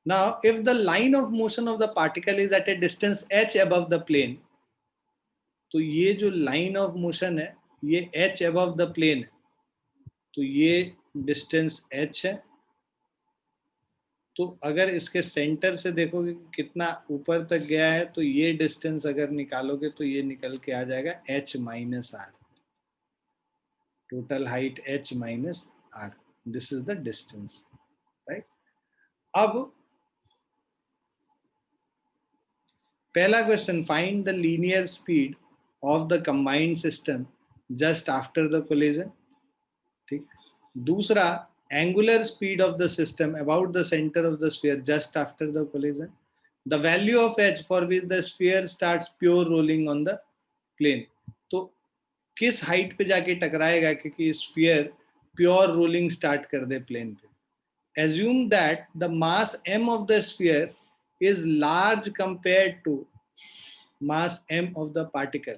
Speaker 1: Now, if the line of motion of the particle is at a distance h above the plane, तो ये जो line of motion है ये h above the plane है, तो ये distance h है. तो अगर इसके सेंटर से देखोगे कितना ऊपर तक गया है तो ये डिस्टेंस अगर निकालोगे तो ये निकल के आ जाएगा h minus r. Total height h minus r, this is the distance, right. अब पहला question, find the linear speed of the combined system just after the collision. ठीक. दूसरा, angular speed of the system about the centre of the sphere just after the collision. The value of h for which the sphere starts pure rolling on the plane. तो किस हाइट पे जाके टकराएगा क्योंकि स्फीयर प्योर रोलिंग स्टार्ट कर दे प्लेन पे. Assume that the mass m of the sphere is large compared to mass m of the particle.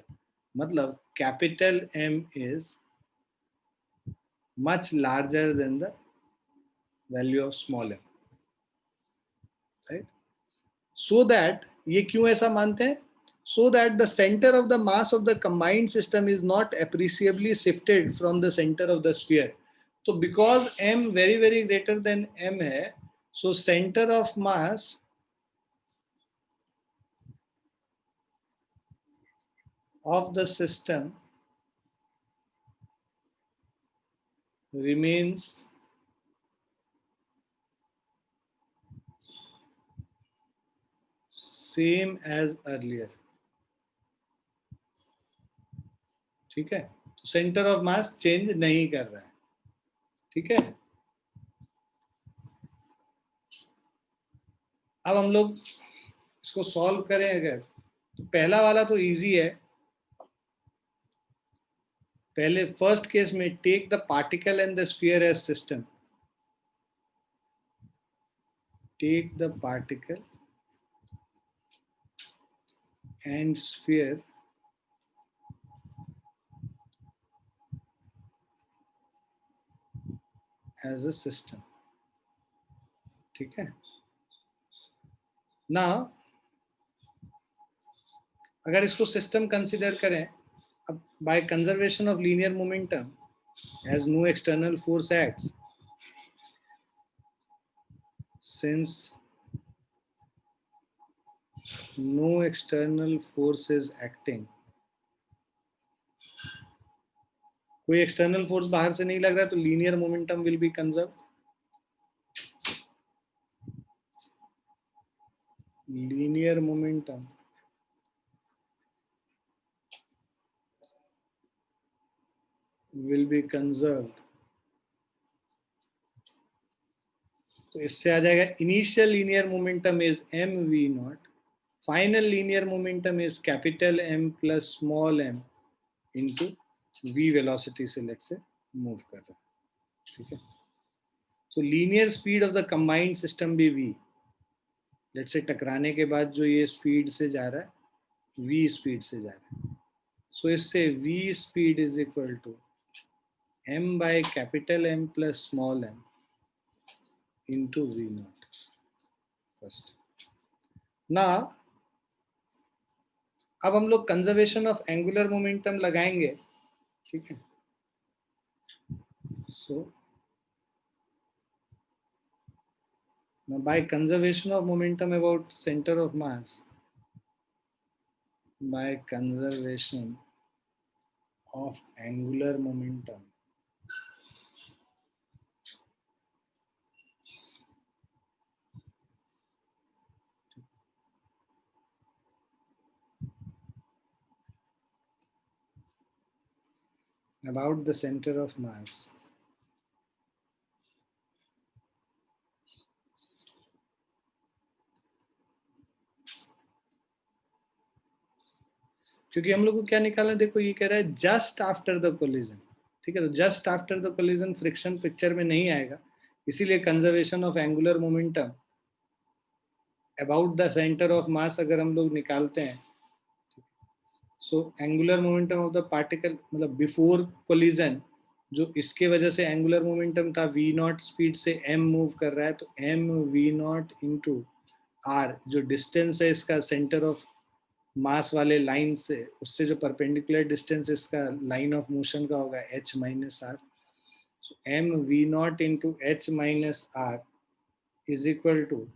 Speaker 1: मतलब capital M is much larger than the value of small m, right? So that, ये क्यों ऐसा मानते हैं? So that the center of the mass of the combined system is not appreciably shifted from the center of the sphere. तो because m very very greater than m है, so center of mass of the system remains same as earlier. ठीक है, तो सेंटर ऑफ मास चेंज नहीं कर रहा है. ठीक है, अब हम लोग इसको सॉल्व करें अगर, तो पहला वाला तो इजी है. पहले फर्स्ट केस में take the particle and the sphere as system. Take the particle and sphere as a system. ठीक है, ना अगर इसको सिस्टम कंसिडर करें, अब by conservation of linear momentum as no external force acts, since no external force is acting, कोई एक्सटर्नल फोर्स बाहर से नहीं लग रहा है तो linear momentum will be conserve. Linear momentum will be conserved. तो इससे आ जाएगा initial linear momentum is m v naught, final linear momentum is capital m plus small m into v velocity से लेट से मूव कर रहा है. ठीक है. तो linear speed of the combined system भी वी, लेट से टकराने के बाद जो ये स्पीड से जा रहा है वी स्पीड से जा रहा है. सो इससे v speed is equal to m by capital m plus small m into V naught first. Now, अब हम लोग कंजर्वेशन ऑफ एंगुलर मोमेंटम लगाएंगे. ठीक है. सो by conservation of momentum about center of mass, by conservation of angular momentum about the center of mass, क्योंकि हम लोग को क्या निकालना, देखो ये कह रहा है जस्ट आफ्टर द कोलिजन. ठीक है. तो just after the collision friction picture में नहीं आएगा, इसीलिए conservation of angular momentum about the centre of mass अगर हम लोग निकालते हैं, so angular momentum of the particle मतलब बिफोर कोलिजन, जो इसके वजह से एंगुलर मोमेंटम था v नॉट स्पीड से m मूव कर रहा है, तो m v not into r, जो डिस्टेंस है इसका सेंटर ऑफ मास वाले लाइन से, उससे जो परपेंडिकुलर डिस्टेंस इसका लाइन ऑफ मोशन का होगा h minus r. So m v not into h minus r is equal to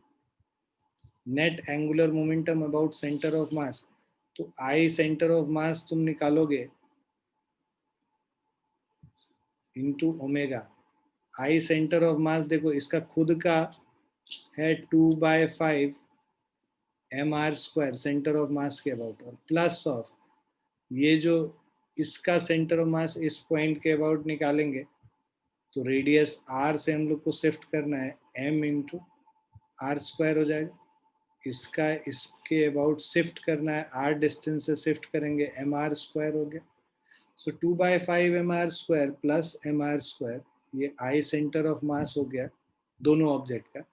Speaker 1: net angular momentum about centre of mass. तो आई सेंटर ऑफ मास तुम निकालोगे into omega. I centre of mass देखो इसका खुद का है 2/5 m r square centre of mass के अबाउट, और प्लस ऑफ ये जो इसका सेंटर ऑफ मास इस पॉइंट के अबाउट निकालेंगे, तो रेडियस आर से हम लोग को शिफ्ट करना है एम इंटू आर स्क्वायर हो जाएगा. इसका इसके अबाउट शिफ्ट करना है, आर डिस्टेंस से शिफ्ट करेंगे एम आर स्क्वायर हो गया. So 2/5 m r square plus m r square, ये आई सेंटर ऑफ मास हो गया दोनों ऑब्जेक्ट का,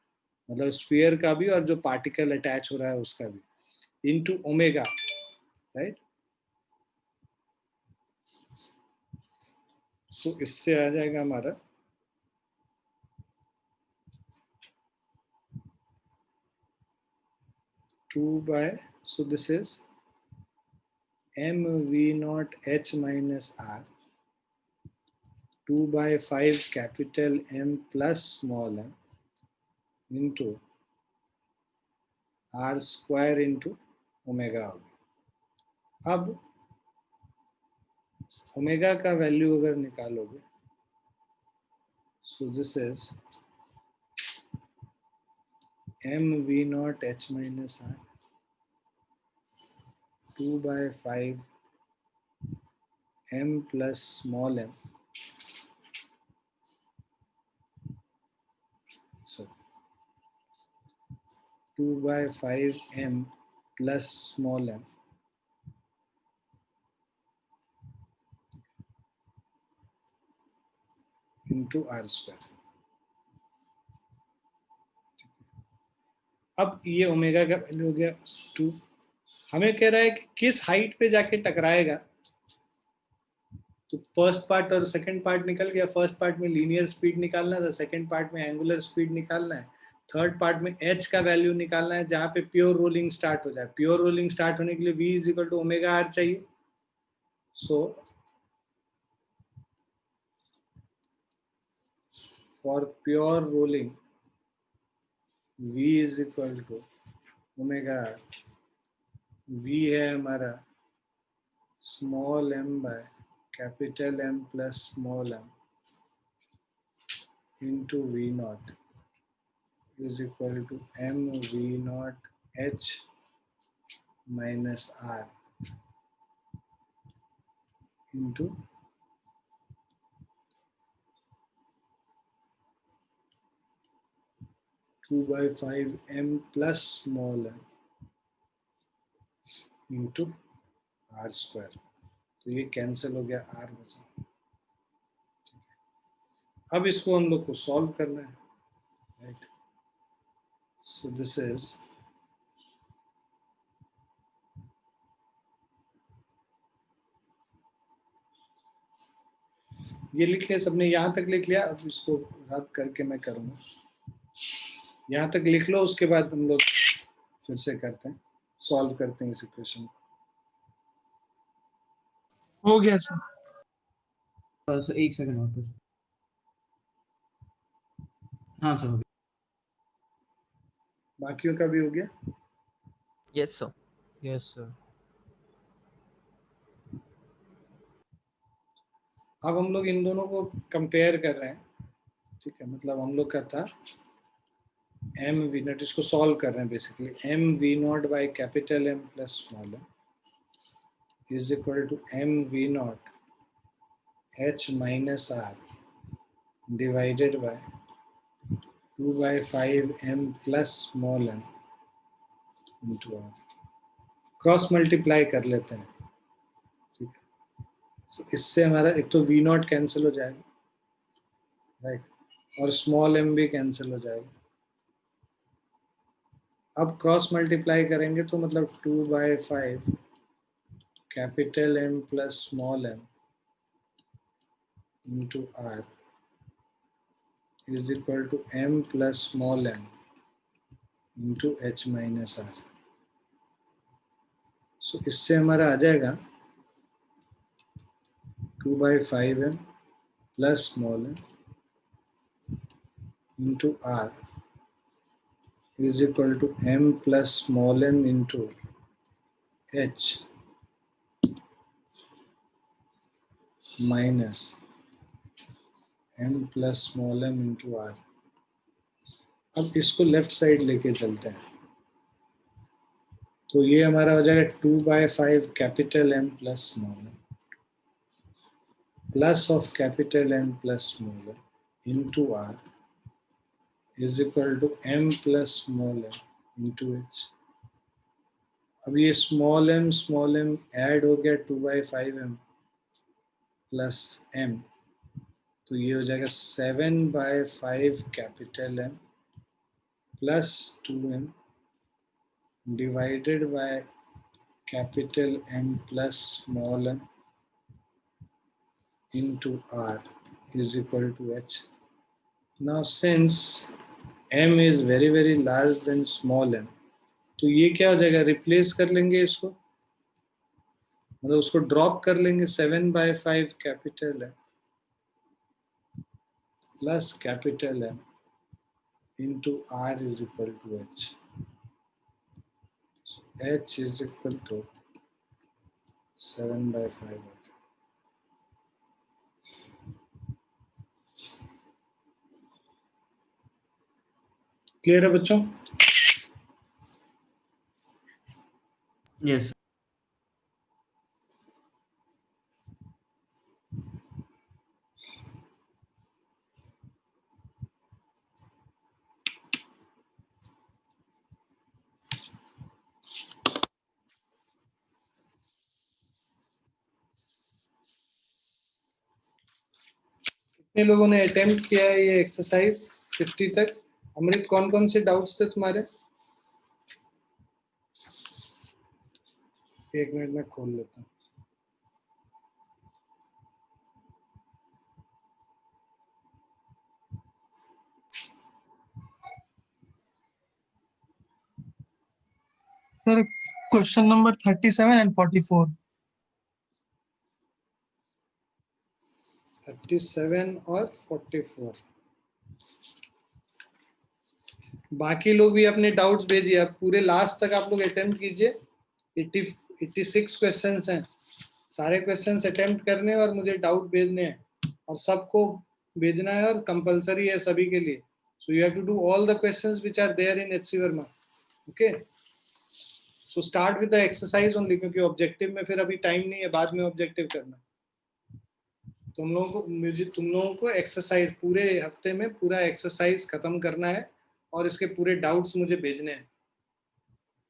Speaker 1: मतलब स्फीयर का भी और जो पार्टिकल अटैच हो रहा है उसका भी, इनटू ओमेगा. राइट. सो इससे आ जाएगा हमारा 2 सो this is m v naught h minus r 2/5 capital M plus small m into r square into omega हो गया. अब ओमेगा का वैल्यू अगर निकालोगे, सो this is m v naught h minus r 2/5 m plus small m. So 2/5 m plus small m into r square. अब ये ओमेगा का वैल्यू हो गया 2. हमें कह रहा है कि किस हाइट पे जाके टकराएगा. तो फर्स्ट पार्ट और सेकंड पार्ट निकल गया. फर्स्ट पार्ट में लीनियर स्पीड निकालना था, सेकंड पार्ट में एंगुलर स्पीड निकालना है, थर्ड पार्ट में h का वैल्यू निकालना है जहां पे प्योर रोलिंग स्टार्ट हो जाए. प्योर रोलिंग स्टार्ट होने के लिए v is equal to omega r चाहिए. So for pure rolling v is equal to omega r. v है हमारा small m by capital M plus small m into V naught is equal to m V naught H minus R into 2/5 m plus small m into R square. तो ये कैंसिल हो गया, R बचा। अब इसको हम लोग को सॉल्व करना है, राइट? सो दिस इज ये लिख लिया सबने, यहां तक लिख लिया। अब इसको रद्द करके मैं करूंगा, यहां तक लिख लो, उसके बाद हम लोग फिर से करते हैं, सॉल्व करते हैं इस इक्वेशन को।
Speaker 2: हो गया सर।
Speaker 3: बस एक सेकंड और बस। हाँ सर, हो गया।
Speaker 1: बाकियों का भी हो गया?
Speaker 5: Yes, sir.
Speaker 4: Yes, sir.
Speaker 1: अब हम लोग इन दोनों को कंपेयर कर रहे हैं, ठीक है? मतलब हम लोग का था एम वी नॉट, इसको सॉल्व कर रहे हैं basically. M v naught by capital m plus small m is equal to m v naught h minus r divided by 2/5 m plus small m into r. Cross multiply कर लेते हैं, ठीक है? so, इससे हमारा एक तो वी नॉट कैंसिल हो जाएगा, राइट, और स्मॉल m भी कैंसिल हो जाएगा। अब क्रॉस मल्टीप्लाई करेंगे तो मतलब 2/5 capital M plus small m into r is equal to m plus small m into h minus r. So इससे हमारा आ जाएगा 2/5m plus small m into r is equal to m plus small m into h minus m plus small m into r। अब इसको लेफ्ट साइड लेके चलते हैं, तो ये हमारा हो जाएगा 2/5 capital M plus small m plus of capital M plus small m into r is equal to m plus small m into h। अब ये स्मॉल m ऐड हो गया 2/5m प्लस m, तो ये हो जाएगा 7/5 capital M plus 2m divided by capital M plus small m into r is equal to h। Now since m is very very large than small m, तो ये क्या हो जाएगा, रिप्लेस कर लेंगे इसको, मतलब उसको ड्रॉप कर लेंगे। 7/5 capital M plus capital M into r is equal to h। So h is equal to 7/5। Clear है बच्चों?
Speaker 3: यस।
Speaker 1: कितने लोगों ने अटेम्प्ट किया है ये एक्सरसाइज 50 तक? अमृत, कौन कौन से डाउट्स थे तुम्हारे? एक मिनट में खोल लेता हूँ।
Speaker 2: Sir question number 37 and 44।
Speaker 1: 37 और 44। बाकी लोग भी अपने डाउट्स भेजिए, अब पूरे लास्ट तक आप लोग अटेम्प्ट कीजिए। 86 क्वेश्चंस हैं, सारे क्वेश्चंस अटेम्प्ट करने और मुझे डाउट भेजने हैं और सबको भेजना है और कंपलसरी है सभी के लिए. So you have to do all the questions which are there in HC Verma. Okay, so start with the exercise only, क्योंकि ऑब्जेक्टिव में फिर अभी टाइम नहीं है, बाद में ऑब्जेक्टिव करना. तुम लोगों को एक्सरसाइज पूरे हफ्ते में पूरा एक्सरसाइज खत्म करना है और इसके पूरे डाउट्स मुझे भेजने हैं.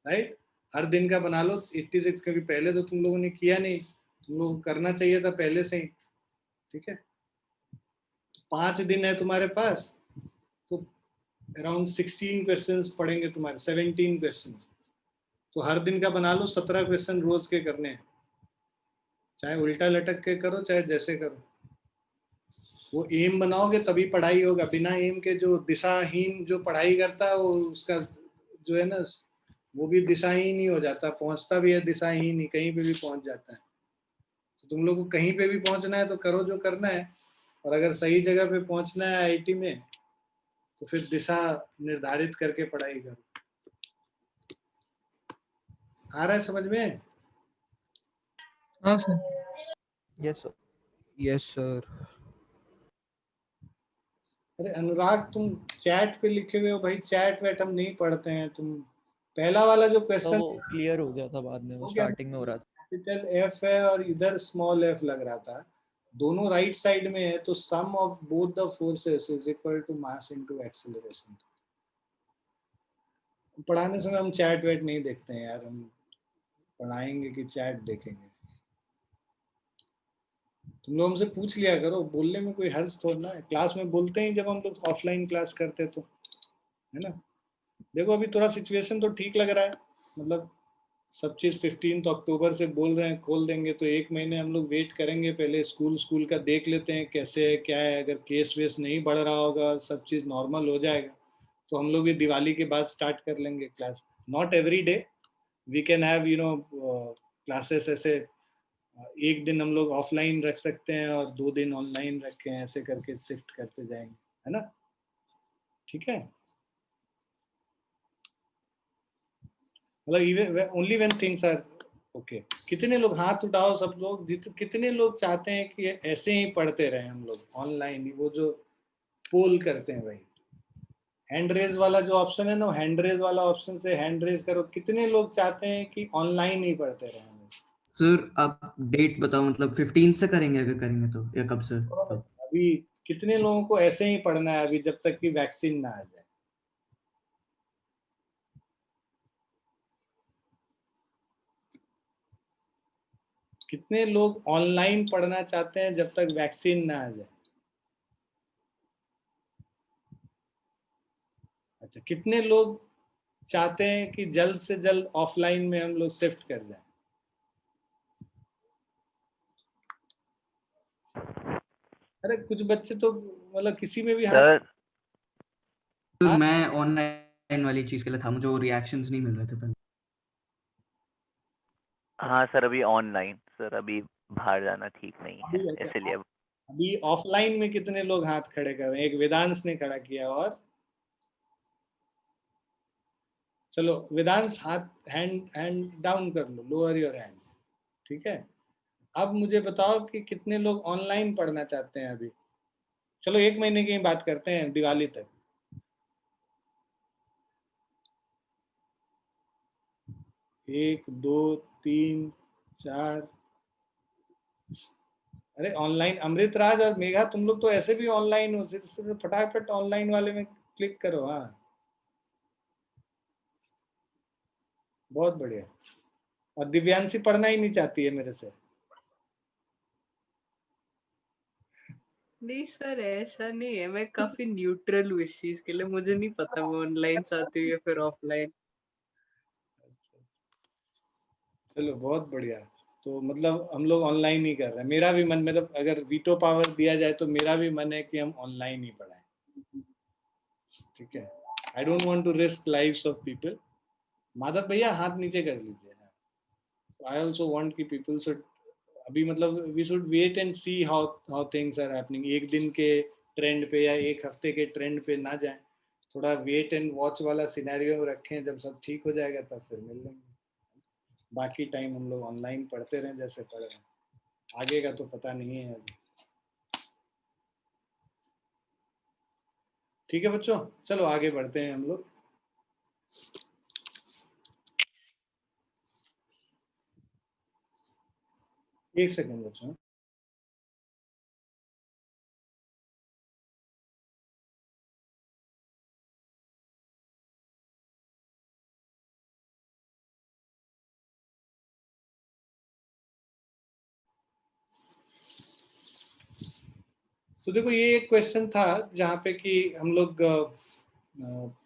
Speaker 1: राइट, हर दिन का बना लो 86, क्योंकि पहले तो तुम लोगों ने किया नहीं, तुम लोग करना चाहिए था पहले से ही. ठीक है, 5 दिन है तुम्हारे पास, तो अराउंड 16 क्वेश्चंस पढ़ेंगे तुम्हारे, 17 क्वेश्चंस. तो हर दिन का बना लो, 17 क्वेश्चन रोज के करने हैं, चाहे उल्टा लटक के करो चाहे जैसे करो. वो एम बनाओगे तभी पढ़ाई होगा. बिना एम के जो दिशाहीन जो पढ़ाई करता है वो उसका जो है ना वो भी दिशाहीन ही हो जाता है, पहुंचता भी है दिशाहीन ही, कहीं पे भी पहुंच जाता है. तो तुम लोग को कहीं पे भी पहुंचना है तो करो जो करना है, और अगर सही जगह पे पहुंचना है आईआईटी में तो फिर दिशा निर्धारित करके पढ़ाई करो. आ रहा है समझ में?
Speaker 2: हाँ sir.
Speaker 5: Yes, sir.
Speaker 4: Yes, sir.
Speaker 1: अरे अनुराग, तुम चैट पे लिखे हुए हो भाई, चैट वैट हम नहीं पढ़ते हैं. तुम पहला वाला जो
Speaker 5: तो
Speaker 1: क्वेश्चन
Speaker 5: वो क्लियर हो गया था बाद में, वो
Speaker 1: हो गया,
Speaker 5: स्टार्टिंग में हो रहा था.
Speaker 1: कैपिटल एफ है और इधर स्मॉल एफ लग रहा था, दोनों राइट साइड में है, तो sum of both the forces is equal to mass into acceleration. पढ़ाने समय हम चैट वैट नहीं देखते हैं यार, हम पढ़ाएंगे कि चैट देखेंगे. तुम लोग हमसे पूछ लिया करो, बोलने में कोई हर्ज थोड़ा ना है. क्लास में बोलते ही जब हम लोग ऑफलाइन क्लास करते तो, है ना. देखो अभी थोड़ा सिचुएशन तो ठीक लग रहा है, मतलब सब चीज़ 15 अक्टूबर से बोल रहे हैं खोल देंगे, तो 1 महीने हम लोग वेट करेंगे. पहले स्कूल का देख लेते हैं कैसे है क्या है. अगर केस वेस नहीं बढ़ रहा होगा, सब चीज़ नॉर्मल हो जाएगा, तो हम लोग ये दिवाली के बाद स्टार्ट कर लेंगे class. Not every day we can have classes ऐसे. एक दिन हम लोग ऑफलाइन रख सकते हैं और 2 दिन ऑनलाइन रखें, ऐसे करके शिफ्ट करते जाएंगे, है ना. ठीक है, मतलब even only when things are okay. कितने लोग हाथ उठाओ, सब लोग, कितने लोग चाहते हैं कि ऐसे ही पढ़ते रहे हम लोग ऑनलाइन, वो जो पोल करते हैं भाई, हैंड रेज वाला जो ऑप्शन है ना, हैंड रेज वाला ऑप्शन से हैंड रेज करो. कितने लोग चाहते हैं कि ऑनलाइन ही पढ़ते रहे हम लोग?
Speaker 3: सर आप डेट बताओ, मतलब 15 से करेंगे अगर करेंगे तो, या कब सर? कब?
Speaker 1: अभी कितने लोगों को ऐसे ही पढ़ना है अभी जब तक कि वैक्सीन ना आ जाए? कितने लोग ऑनलाइन पढ़ना चाहते हैं जब तक वैक्सीन ना आ जाए? अच्छा, कितने लोग चाहते हैं कि जल्द से जल्द ऑफलाइन में हम लोग शिफ्ट कर जाएं? अरे कुछ बच्चे तो मतलब किसी में भी हाथ
Speaker 6: सर
Speaker 3: सर
Speaker 1: हाथ
Speaker 3: मैं ऑनलाइन वाली चीज के लिए था, मुझे वो रिएक्शंस नहीं मिल रहे थे पहले.
Speaker 6: हाँ सर, अभी ऑनलाइन सर, अभी बाहर जाना ठीक नहीं है,
Speaker 1: अभी. अच्छा,
Speaker 6: इसलिए
Speaker 1: अभी ऑफलाइन में कितने लोग हाथ खड़े कर रहे हैं? एक वेदांश ने खड़ा किया, और चलो वेदांश हाथ हैंड हैंड डाउन कर लो, लोअर योर हैंड. ठीक है, अब मुझे बताओ कि कितने लोग ऑनलाइन पढ़ना चाहते हैं अभी. चलो 1 महीने की बात करते हैं, दिवाली तक. 1 2 3 4. अरे ऑनलाइन, अमृत राज और मेघा, तुम लोग तो ऐसे भी ऑनलाइन हो, सिर्फ फटाफट ऑनलाइन वाले में क्लिक करो. हाँ, बहुत बढ़िया. और दिव्यांशी पढ़ना ही नहीं चाहती है मेरे से.
Speaker 7: नहीं सर, ऐसा नहीं है, मैं काफी न्यूट्रल हूँ इस चीज के लिए. मुझे नहीं पता वो ऑनलाइन चाहती है या फिर ऑफलाइन.
Speaker 1: चलो बहुत बढ़िया. तो मतलब हम लोग ऑनलाइन ही कर रहे हैं. मेरा भी मन, मतलब अगर वीटो पावर दिया जाए तो मेरा भी मन है कि हम ऑनलाइन ही पढ़ाएं. ठीक है, I don't want to risk lives of people. Madhav भैया हाथ नीचे कर लीजिए. आई ऑल्सो वांट कि पीपल शुड, अभी मतलब we should wait and see how how things are happening. एक दिन के ट्रेंड पे या एक हफ्ते के ट्रेंड पे ना जाए, थोड़ा वेट एंड वॉच वाला सिनेरियो रखें. जब सब ठीक हो जाएगा तब फिर मिल लेंगे. बाकी टाइम हम लोग ऑनलाइन पढ़ते रहें जैसे पढ़ रहे हैं. आगे का तो पता नहीं है अभी। ठीक है बच्चों, चलो आगे बढ़ते हैं हम लोग। एक सेकंड बच्चों। तो देखो ये एक क्वेश्चन था जहाँ पे कि हम लोग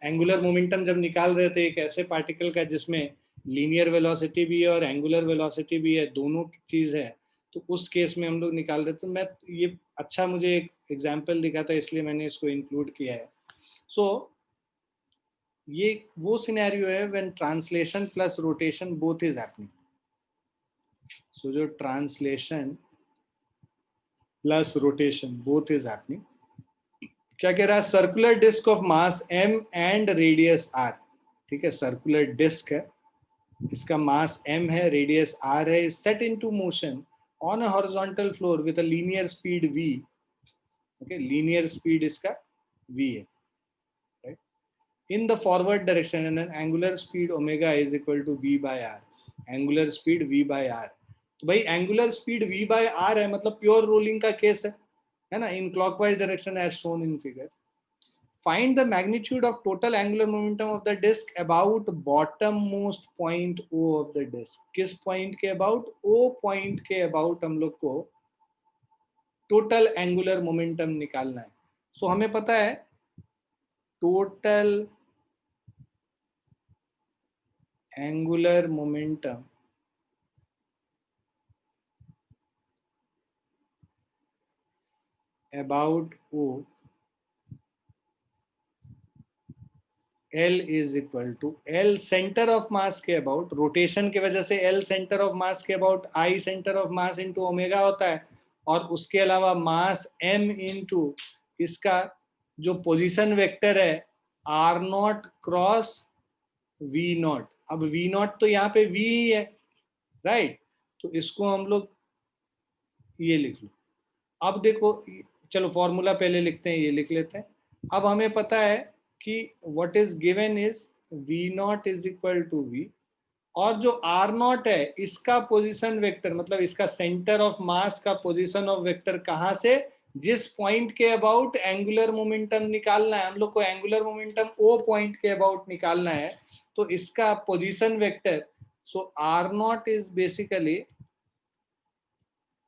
Speaker 1: एंगुलर मोमेंटम जब निकाल रहे थे एक ऐसे पार्टिकल का जिसमें लीनियर वेलोसिटी भी है और एंगुलर वेलोसिटी भी है, दोनों चीज है, तो उस केस में हम लोग निकाल रहे थे। मैं ये अच्छा मुझे एक एग्जाम्पल दिखा था इसलिए मैंने इसको इंक्लूड किया है। सो ये वो सिनेरियो है when translation plus rotation both is happening. So जो translation plus rotation both is happening, क्या कह रहा है, circular disc of mass m and radius r। ठीक है, सर्कुलर डिस्क है, इसका मास m है, रेडियस r है, is set into motion on a horizontal floor with a linear speed v। Okay, linear speed इसका v है, right, in the forward direction and an angular speed omega is equal to v by r। Angular speed v by r, तो भाई angular speed v by r है, मतलब प्योर रोलिंग का केस है ना, in clockwise direction as shown in figure. Find the magnitude of total angular momentum of the disk about bottom most point O of the disk। किस पॉइंट के अबाउट? O पॉइंट के अबाउट हम लोग को टोटल एंगुलर मोमेंटम निकालना है। सो हमें पता है total angular momentum about O L is equal to L centre of mass के अबाउट, रोटेशन की वजह से L सेंटर ऑफ मास के about I centre of mass into omega होता है, और उसके अलावा मास M इंटू इसका जो पोजीशन वेक्टर है R not cross V not. अब V नॉट तो यहाँ पे V ही है, राइट, तो इसको हम लोग ये लिख लो। अब देखो, चलो फॉर्मूला पहले लिखते हैं, ये लिख लेते हैं। अब हमें पता है कि what is given is v not is equal to v, और जो r नॉट है इसका पोजीशन वेक्टर, मतलब इसका सेंटर ऑफ मास का पोजीशन ऑफ वेक्टर कहाँ से, जिस पॉइंट के अबाउट एंगुलर मोमेंटम निकालना है, हम लोग को एंगुलर मोमेंटम o पॉइंट के अबाउट निकालना है, तो इसका position vector, so r not is basically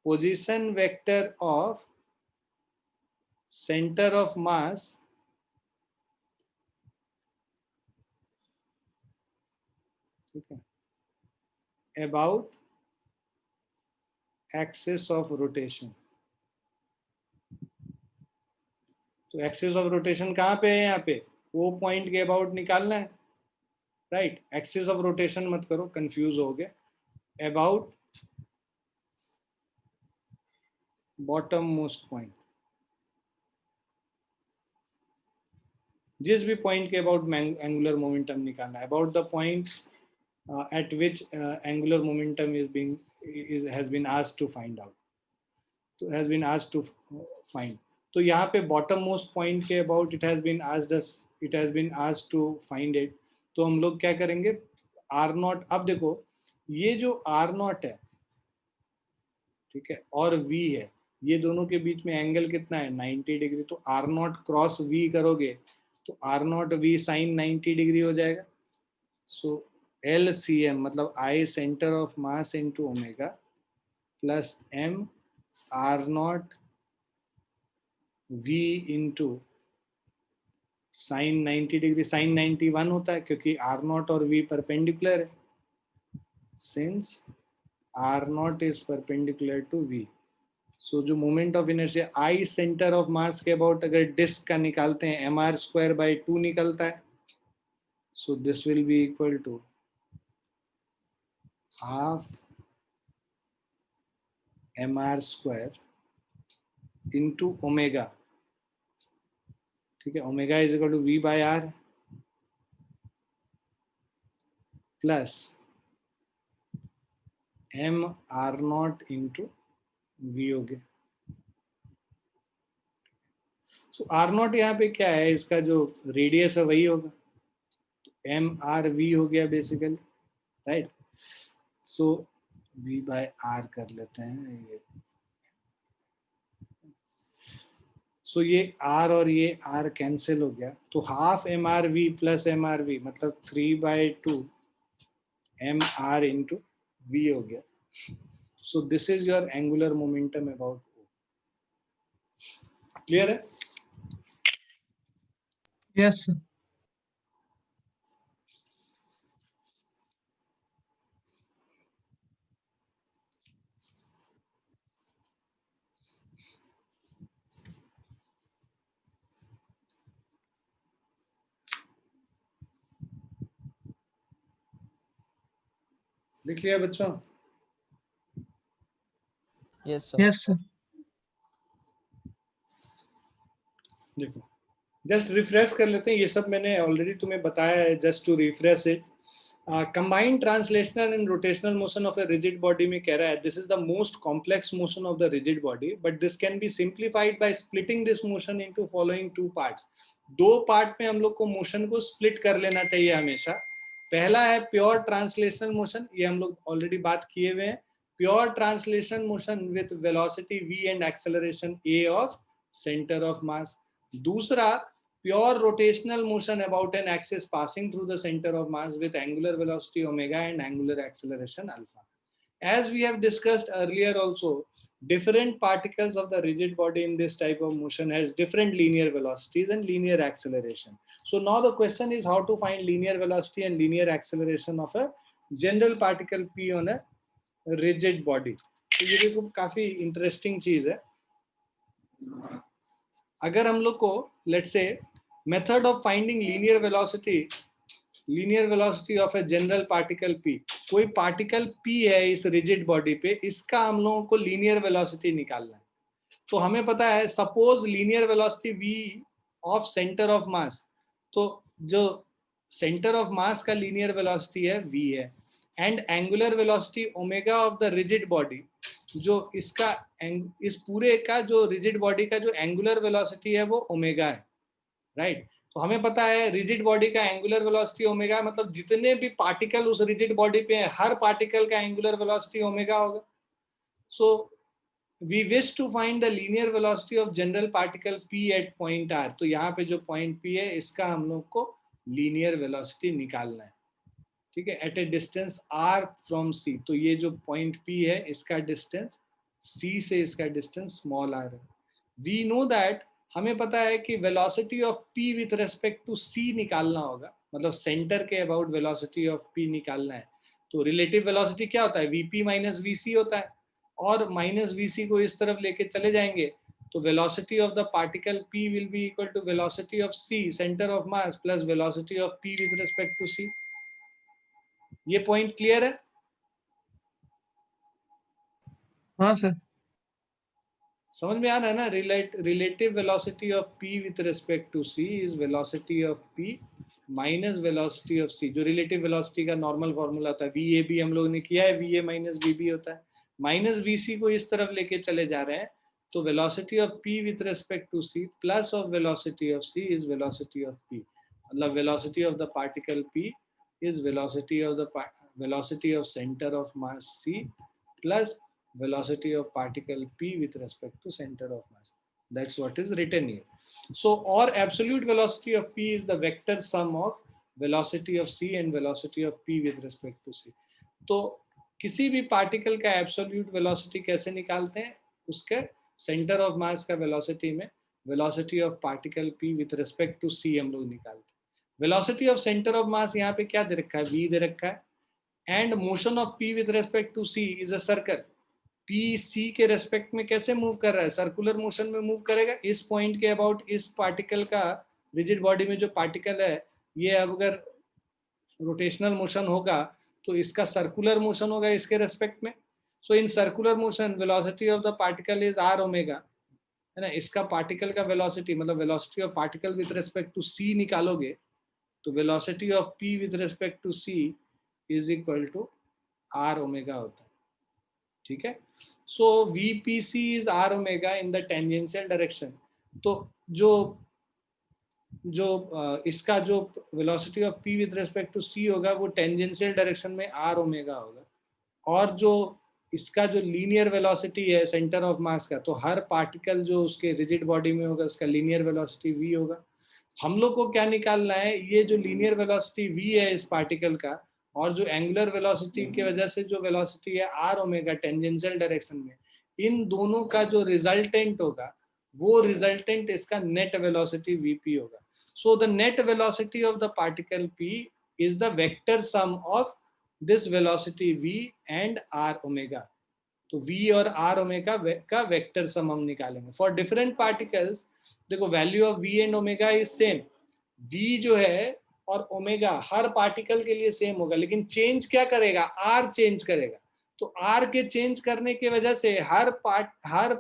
Speaker 1: position vector of center of mass ठीक है about axis of rotation। तो एक्सिस ऑफ रोटेशन कहाँ पे है, यहाँ पे वो पॉइंट के अबाउट निकालना है, राइट। एक्सिस ऑफ रोटेशन मत करो, कंफ्यूज हो गए, अबाउट बॉटम मोस्ट पॉइंट, जिस भी पॉइंट के अबाउट एंगुलर मोमेंटम निकालना है, about the point at which angular momentum has been asked to find out, तो has been asked to find। तो यहाँ पे बॉटम मोस्ट पॉइंट के about it has been asked to find it. तो हम लोग क्या करेंगे, आर नॉट, अब देखो ये जो आर नॉट है, ठीक है, और वी है, ये दोनों के बीच में एंगल कितना है, 90 डिग्री। तो आर नॉट क्रॉस वी करोगे तो r naught v sine 90 degree हो जाएगा। सो LCM मतलब I centre of mass into omega plus M r naught V into sine 90 degree, sine 91 होता है क्योंकि आर नॉट और V परपेंडिकुलर है, since r naught is perpendicular to V। So जो moment of inertia I centre of mass के अबाउट अगर डिस्क का निकालते हैं mr²/2 निकलता है। So this will be equal to half mr² into omega, ठीक है, omega is equal to V by r plus M r naught into v हो गया। सो आर नॉट यहाँ पे क्या है, इसका जो रेडियस है वही होगा, एम आर वी हो गया basically, right. So v by r कर लेते हैं ये। सो ये r और ये r कैंसिल हो गया, तो half m r v plus m r v मतलब 3/2 एम आर इंटू वी हो गया। So this is your angular momentum about O। Clear है?
Speaker 2: Yes, sir.
Speaker 1: लिख लिया बच्चों?
Speaker 5: Yes, sir.
Speaker 2: Yes, sir.
Speaker 1: देखो जस्ट रिफ्रेश कर लेते हैं, ये सब मैंने ऑलरेडी तुम्हें बताया है, just to refresh it. Combined translational and rotational motion of a rigid body में कह रहा है this is the most complex motion of the rigid body, but this can be simplified by splitting this motion into following two parts. दो पार्ट में हम लोग को मोशन को स्प्लिट कर लेना चाहिए हमेशा। पहला है प्योर ट्रांसलेशनल मोशन, ये हम लोग ऑलरेडी बात किए हुए हैं, pure translation motion with velocity v and acceleration a of centre of मास। दूसरा pure rotational motion about an axis passing through the center of mass with angular velocity omega and angular acceleration alpha. As we have discussed earlier also, different particles of the rigid body in this type of motion has different linear velocities and linear acceleration. So now the question is how to find linear velocity and linear acceleration of a general particle P on a rigid body. तो ये देखो काफी इंटरेस्टिंग चीज है। अगर हम लोग को let's say method of finding linear velocity of a general particle p, कोई पार्टिकल p है इस रिजिड बॉडी पे, इसका हम लोगों को लीनियर वेलोसिटी निकालना है। तो हमें पता है suppose linear velocity v of centre of mass, तो जो सेंटर ऑफ मास का लीनियर वेलोसिटी है v है, and angular velocity omega of the rigid body, जो इसका इस पूरे का जो रिजिड बॉडी का जो एंगुलर वेलोसिटी है वो ओमेगा है, राइट। तो हमें पता है रिजिड बॉडी का एंगुलर वेलोसिटी ओमेगा, मतलब जितने भी पार्टिकल उस रिजिड बॉडी पे हैं हर पार्टिकल का एंगुलर वेलोसिटी ओमेगा होगा। So we wish to find the linear velocity of general particle p at point r। तो यहाँ पे जो पॉइंट p है इसका हम लोग को लीनियर वेलोसिटी निकालना है, ठीक है, at a distance r from c। तो ये जो पॉइंट p है इसका डिस्टेंस c से इसका डिस्टेंस स्मॉल r है। वी नो दैट, हमें पता है कि velocity of p with respect to c निकालना होगा, मतलब सेंटर के अबाउट वेलोसिटी ऑफ p निकालना है। तो रिलेटिव वेलोसिटी क्या होता है, vp माइनस vc होता है, और माइनस vc को इस तरफ लेके चले जाएंगे तो velocity of the particle p will be equal to velocity of c centre of mass plus velocity of p with respect to c। ये पॉइंट क्लियर है?
Speaker 2: हाँ सर।
Speaker 1: समझ में आ रहा है ना? Relative velocity of p with respect to c is velocity of p minus velocity of c। जो रिलेटिव वेलोसिटी का नॉर्मल फॉर्मूला होता है va भी हम लोगों ने किया है, va माइनस vb होता है, माइनस vc को इस तरफ लेके चले जा रहे हैं तो velocity of p with respect to c plus of velocity of c is velocity of p, मतलब velocity of the particle p is velocity of center of mass c plus velocity of particle p with respect to center of mass. That's what is written here. So or absolute velocity of p is the vector sum of velocity of c and velocity of p with respect to c. तो किसी भी पार्टिकल का एब्सोल्यूट वेलोसिटी कैसे निकालते हैं, उसके सेंटर ऑफ मास का वेलोसिटी में velocity of particle p with respect to c हम लोग निकालते हैं। Velocity of centre of mass यहाँ पे क्या दे रखा है, v दे रखा है, and motion of p with respect to c is a circle. p c के रेस्पेक्ट में कैसे मूव कर रहा है, सर्कुलर मोशन में मूव करेगा। इस पॉइंट के अबाउट इस पार्टिकल का रिजिड बॉडी में जो पार्टिकल है ये अगर रोटेशनल मोशन होगा तो इसका सर्कुलर मोशन होगा इसके रेस्पेक्ट में। So in circular motion velocity of the particle is r omega, है ना। इसका पार्टिकल का वेलोसिटी मतलब velocity of particle with respect to c निकालोगे तो velocity of p with respect to c is equal to r omega होता है। ठीक है. So VPC is R omega in the tangential direction. तो जो इसका जो velocity of P with respect to C होगा वो टेंजेंशियल डायरेक्शन में R ओमेगा होगा. और जो इसका जो लीनियर वेलोसिटी है सेंटर ऑफ मास का, तो हर पार्टिकल जो उसके रिजिड बॉडी में होगा उसका लीनियर वेलोसिटी V होगा. हम लोग को क्या निकालना है, ये जो लीनियर वेलोसिटी V है इस पार्टिकल का और जो एंगुलर वेलोसिटी की वजह से जो वेलोसिटी है R ओमेगा टेंजेंशियल डायरेक्शन में, इन दोनों का जो रिजल्टेंट होगा वो रिजल्टेंट इसका नेट वेलोसिटी VP होगा. So the net velocity of the particle P is the vector sum of this velocity V and R omega. तो V और R ओमेगा का वेक्टर सम हम निकालेंगे फॉर डिफरेंट पार्टिकल्स. देखो value of V and omega is same. V जो है और ओमेगा हर पार्टिकल के लिए सेम होगा, लेकिन चेंज क्या करेगा, R चेंज करेगा. तो R के चेंज करने की वजह से हर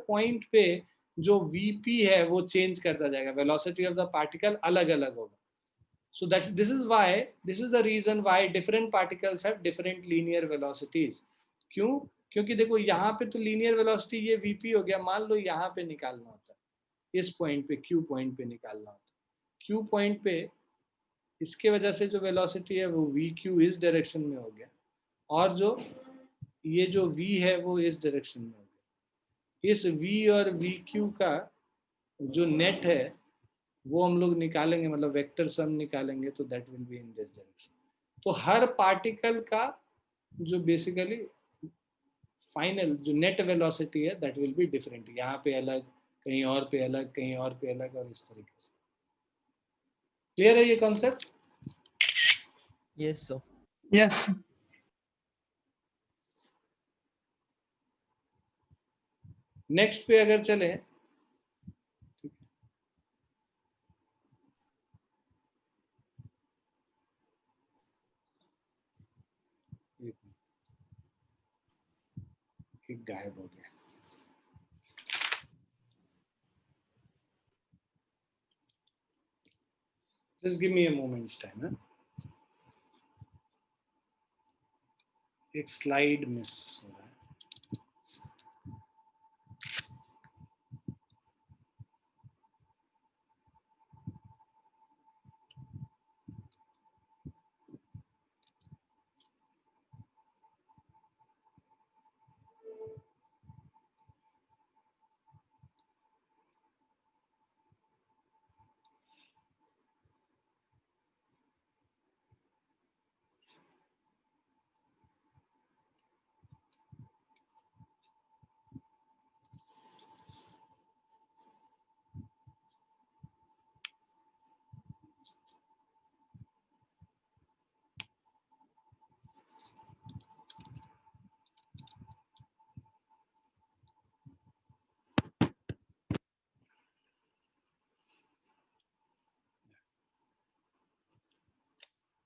Speaker 1: पॉइंट पे जो VP है वो चेंज करता जाएगा, वेलोसिटी ऑफ द पार्टिकल अलग अलग होगा. So that this is the reason why different particles have different linear velocities. क्यों? क्योंकि देखो यहाँ पे तो लीनियर वेलोसिटी ये VP हो गया, मान लो यहाँ पे निकालना होता है, इस पॉइंट पे Q पॉइंट पे निकालना होता है. Q पॉइंट पे इसके वजह से जो वेलोसिटी है वो VQ इस डायरेक्शन में हो गया, और जो ये जो V है वो इस डायरेक्शन में हो गया. इस V और VQ का जो नेट है वो हम लोग निकालेंगे, मतलब वेक्टर सम निकालेंगे, तो that will be in this direction. तो हर पार्टिकल का जो बेसिकली फाइनल जो नेट वेलोसिटी है दैट विल बी डिफरेंट. यहाँ पे अलग, कहीं और पे अलग, कहीं और पे अलग, और इस तरीके से. क्लियर है ये concept?
Speaker 5: Yes sir.
Speaker 2: Yes, sir.
Speaker 1: Next पे अगर चले, एक गायब हो गया. Just give me a moment's time. huh? एक स्लाइड मिस हो रहा है.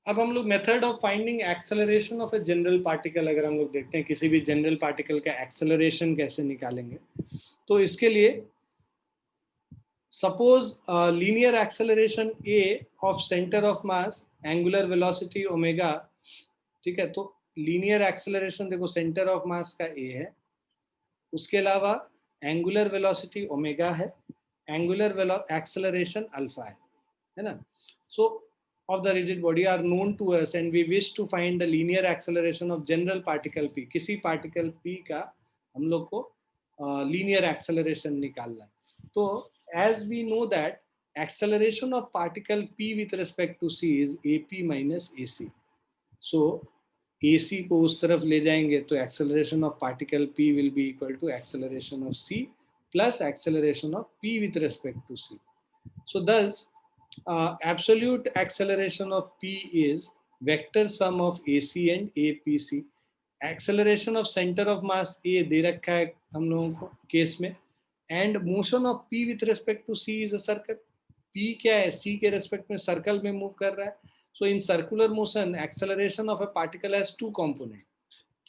Speaker 1: अब हम लोग method of finding acceleration of a general particle, अगर हम लोग देखते हैं किसी भी जनरल पार्टिकल का एक्सेलरेशन कैसे निकालेंगे, तो इसके लिए suppose linear acceleration A of centre of mass, angular velocity omega. ठीक है, तो लीनियर एक्सेलरेशन देखो सेंटर ऑफ मास का ए है, उसके अलावा एंगुलर वेलोसिटी ओमेगा है, एंगुलर एक्सेलरेशन अल्फा है ना. सो of the rigid body are known to us and we wish to find the linear acceleration of general particle P. किसी particle P का हम लोग को linear acceleration निकालना है. तो as we know that acceleration of particle P with respect to C is AP minus AC. So AC को उस तरफ ले जाएंगे तो acceleration of particle P will be equal to acceleration of C plus acceleration of P with respect to C. So thus absolute acceleration of P is vector sum of AC and APC. Acceleration of center of mass A दे रखा है हम लोगों को केस में, and motion of P with respect to C is a circle. P क्या है, C के respect में सर्कल में मूव कर रहा है. So in circular motion acceleration of a particle has two component.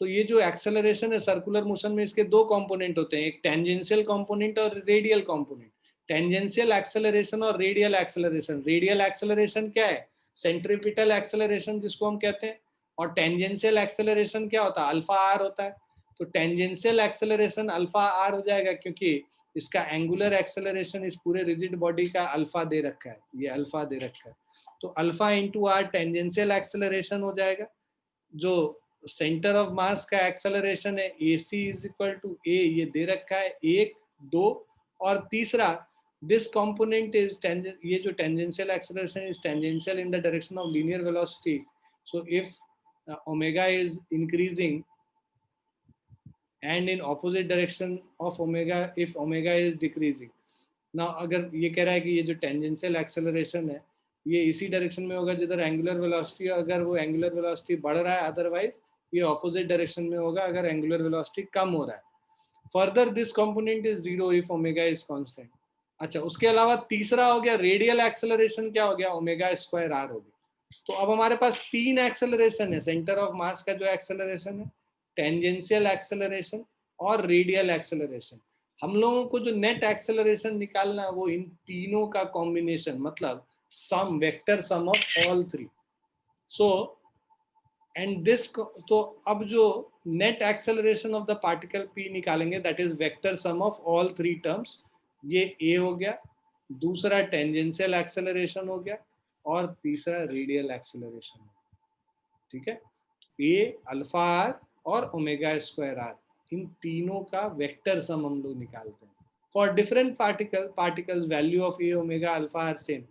Speaker 1: तो ये जो acceleration है सर्कुलर मोशन में इसके दो कंपोनेंट होते हैं, एक टेंजेंशियल कंपोनेंट और रेडियल कंपोनेंट. टेंजेंशियल एक्सेलरेशन और रेडियल एक्सेलरेशन. रेडियल एक्सेलरेशन क्या है, सेंट्रीपिटल एक्सेलरेशन जिसको हम कहते हैं, और टेंजेंशियल एक्सेलरेशन क्या होता है, अल्फा आर होता है. तो टेंजेंशियल एक्सेलरेशन अल्फा आर हो जाएगा, क्योंकि इसका एंगुलर एक्सेलरेशन इस पूरे रिजिड बॉडी का अल्फा दे रखा है, ये अल्फा दे रखा है, तो alpha into R tangential acceleration हो जाएगा। जो सेंटर ऑफ मास का एक्सेलरेशन है A C is equal to A, ये दे रखा है 1, 2, और तीसरा दिस कंपोनेंट इज ये जो tangential acceleration is tangential in the direction of linear velocity, so if omega is increasing and in opposite direction of omega if omega is decreasing. Now अगर ये कह रहा है कि ये जो टेंजेंशियल एक्सेलरेशन है ये इसी डायरेक्शन में होगा जिधर एंगुलर वेलोसिटी, अगर वो एंगुलर वेलोसिटी बढ़ रहा है, अदरवाइज ये ऑपोजिट डायरेक्शन में होगा अगर एंगुलर वेलोसिटी कम हो रहा है। Further this component is zero if omega is constant. अच्छा, उसके अलावा तीसरा हो गया रेडियल एक्सेलरेशन, क्या हो गया, ओमेगा स्क्वायर आर हो गया। तो अब हमारे पास 3 एक्सेलरेशन है, सेंटर ऑफ मास का जो एक्सेलरेशन है, टेंजेंशियल एक्सेलरेशन और रेडियल एक्सेलरेशन। हम लोगों को जो नेट एक्सेलरेशन निकालना है वो इन तीनों का कॉम्बिनेशन, मतलब sum, vector sum of all 3। So and this, तो अब जो net acceleration of the particle p निकालेंगे that is vector sum of all 3 terms. ये a हो गया, दूसरा टेंजेंशियल एक्सेलरेशन हो गया, और तीसरा रेडियल एक्सेलरेशन। ठीक है, a, अल्फा आर और ओमेगा स्क्वायर आर, इन तीनों का वेक्टर सम हम लोग निकालते हैं। For different particles value of A omega alpha R same.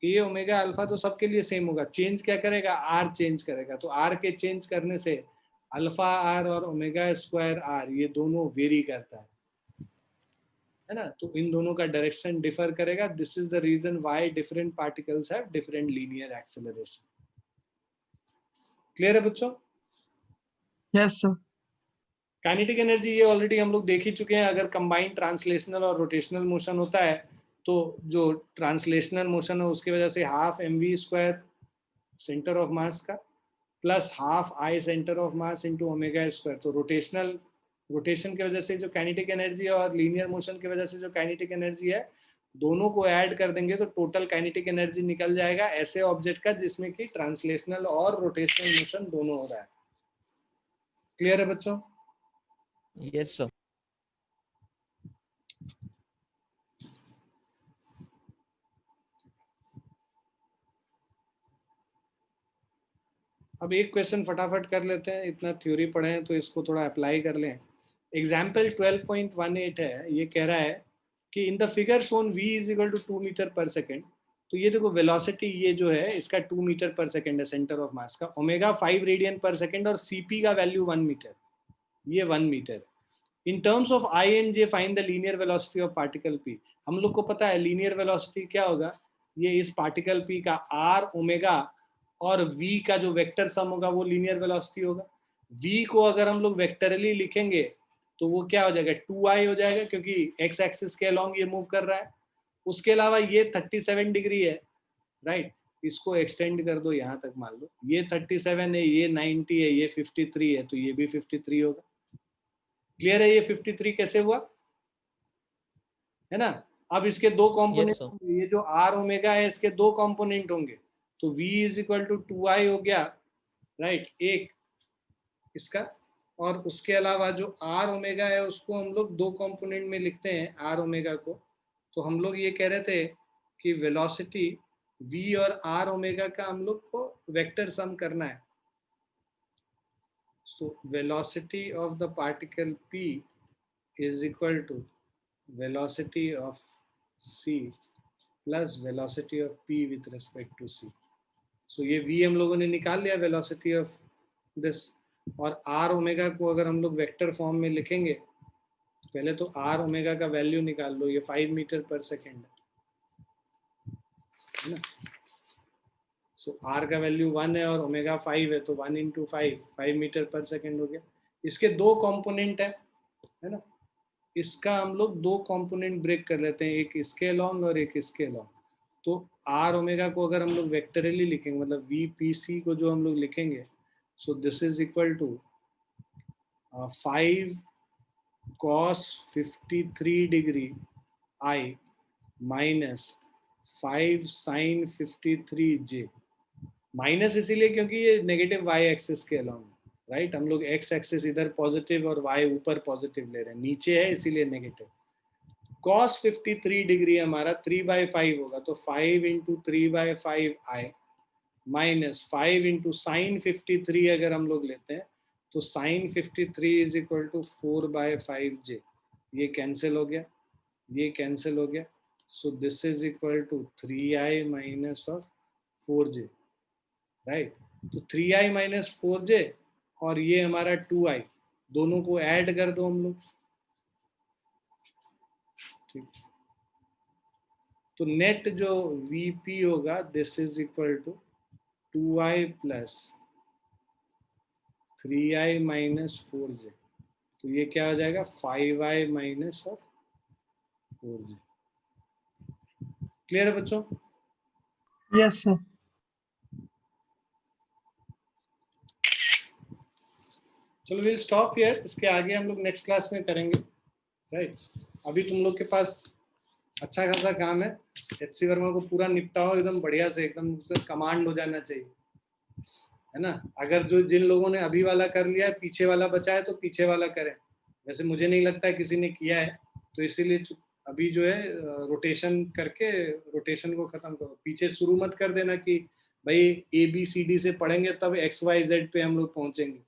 Speaker 1: A omega alpha तो सबके लिए सेम होगा, चेंज क्या करेगा, आर चेंज करेगा। तो आर के चेंज करने से अल्फा आर और ओमेगा स्क्वायर आर ये दोनों वेरी करता है ना, तो इन दोनों का डायरेक्शन डिफर करेगा। This is the reason why different particles have different linear acceleration. Clear है बच्चों?
Speaker 2: Yes sir.
Speaker 1: काइनेटिक एनर्जी ये ऑलरेडी हम लोग देख ही चुके हैं। अगर कंबाइंड ट्रांसलेशनल और रोटेशनल मोशन होता है तो जो ट्रांसलेशनल मोशन है उसकी वजह से half mv square centre of mass का plus half I centre of mass into omega square. तो रोटेशन की वजह से जो काइनेटिक एनर्जी है और लीनियर मोशन की वजह से जो काइनेटिक एनर्जी है, दोनों को ऐड कर देंगे तो टोटल काइनेटिक एनर्जी निकल जाएगा ऐसे ऑब्जेक्ट का जिसमें कि ट्रांसलेशनल और रोटेशनल मोशन दोनों हो रहा है। क्लियर है बच्चों?
Speaker 5: Yes, sir.
Speaker 1: अब एक क्वेश्चन फटाफट कर लेते हैं, इतना थ्योरी पढ़े हैं तो इसको थोड़ा अप्लाई कर लें। एग्जाम्पल 12.18 है, ये कह रहा है कि in the figure shown v is equal to 2 metre per second. तो ये देखो वेलोसिटी ये जो है इसका 2 मीटर पर सेकेंड है सेंटर ऑफ मास का, ओमेगा 5 रेडियन पर सेकेंड और cp का वैल्यू 1 मीटर, ये 1 metre. In terms of I and J find the linear velocity of particle p। हम लोग को पता है लीनियर वेलोसिटी क्या होगा, ये इस पार्टिकल p का r ओमेगा और v का जो वेक्टर सम होगा वो लीनियर वेलोसिटी होगा। v को अगर हम लोग वेक्टरली लिखेंगे तो वो क्या हो जाएगा, 2i हो जाएगा, क्योंकि x एक्सिस के अलोंग ये मूव कर रहा है। उसके अलावा ये 37 डिग्री है, राइट, इसको एक्सटेंड कर दो यहाँ तक, मान लो ये 37 है, ये 90 है, ये 53 है, तो ये भी 53 होगा। क्लियर है? ये 53 कैसे हुआ, है ना। अब इसके दो कंपोनेंट
Speaker 5: sir.
Speaker 1: होंगे, ये जो r ओमेगा है इसके दो कंपोनेंट होंगे, तो v is equal to 2i हो गया, राइट, एक इसका, और उसके अलावा जो r ओमेगा है उसको हम लोग दो कंपोनेंट में लिखते हैं r ओमेगा को। तो हम लोग ये कह रहे थे कि वेलोसिटी v और r ओमेगा का हम लोग को वेक्टर सम करना है। So velocity of the particle p is equal to velocity of c plus velocity of p with respect to c. So ये v हम लोगों ने निकाल लिया velocity of this, और r ओमेगा को अगर हम लोग वेक्टर फॉर्म में लिखेंगे, पहले तो r ओमेगा का वैल्यू निकाल लो, ये 5 मीटर पर सेकेंड है ना। सो r का वैल्यू 1 है और ओमेगा 5 है, तो 1 इंटू 5 मीटर पर सेकेंड हो गया। इसके दो कंपोनेंट है ना, इसका हम लोग दो कंपोनेंट ब्रेक कर लेते हैं, एक इसके अलोंग और एक इसके अलोंग। तो r ओमेगा को अगर हम लोग वेक्टरली लिखेंगे, मतलब vpc को जो हम लोग लिखेंगे, so this is equal to 5 cos 53 degree i minus 5 sin 53 j। Minus इसीलिए क्योंकि ये नेगेटिव y एक्सिस के अलोंग, राइट हम लोग एक्स एक्सिस इधर पॉजिटिव और वाई ऊपर पॉजिटिव ले रहे हैं, नीचे है इसीलिए नेगेटिव। cos 53 डिग्री हमारा 3/5 होगा, तो 5 इंटू 3/5 आई माइनस 5 इंटू साइन 53 अगर हम लोग लेते हैं तो sign 53 is equal to 4/5j। ये कैंसिल हो गया, ये कैंसिल हो गया, so this is equal to 3i minus of 4j, right. तो 3i माइनस 4j और ये हमारा 2i, दोनों को ऐड कर दो हम लोग, ठीक। तो नेट जो VP होगा this is equal to 2i plus 3i minus 4j, तो ये क्या हो जाएगा 5i minus of 4j। Clear है बच्चों?
Speaker 2: Yes, sir.
Speaker 1: चलो विल स्टॉप हियर, इसके आगे हम लोग नेक्स्ट क्लास में करेंगे, राइट। अभी तुम लोग के पास अच्छा खासा काम है, HC वर्मा को पूरा निपटाओ एकदम बढ़िया से, एकदम कमांड हो जाना चाहिए, है ना। अगर जो जिन लोगों ने अभी वाला कर लिया है, पीछे वाला बचा है तो पीछे वाला करें। वैसे मुझे नहीं लगता है किसी ने किया है, तो इसीलिए अभी जो है रोटेशन करके रोटेशन को खत्म करो। पीछे शुरू मत कर देना कि भाई ABCD से पढ़ेंगे तब XYZ पे हम लोग पहुंचेंगे,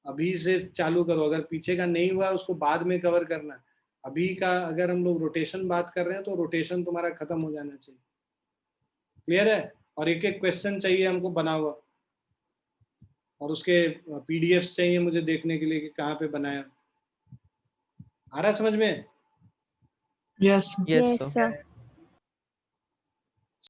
Speaker 1: अभी से चालू करो। अगर पीछे का नहीं हुआ उसको बाद में कवर करना, अभी का अगर हम लोग रोटेशन बात कर रहे हैं तो रोटेशन तुम्हारा खत्म हो जाना चाहिए। क्लियर है? और एक एक क्वेश्चन चाहिए हमको बना हुआ, और उसके PDFs चाहिए मुझे देखने के लिए कि कहाँ पे बनाया। आ रहा समझ में?
Speaker 2: Yes, sir.
Speaker 5: Yes,
Speaker 8: Yes,
Speaker 5: sir.
Speaker 8: sir.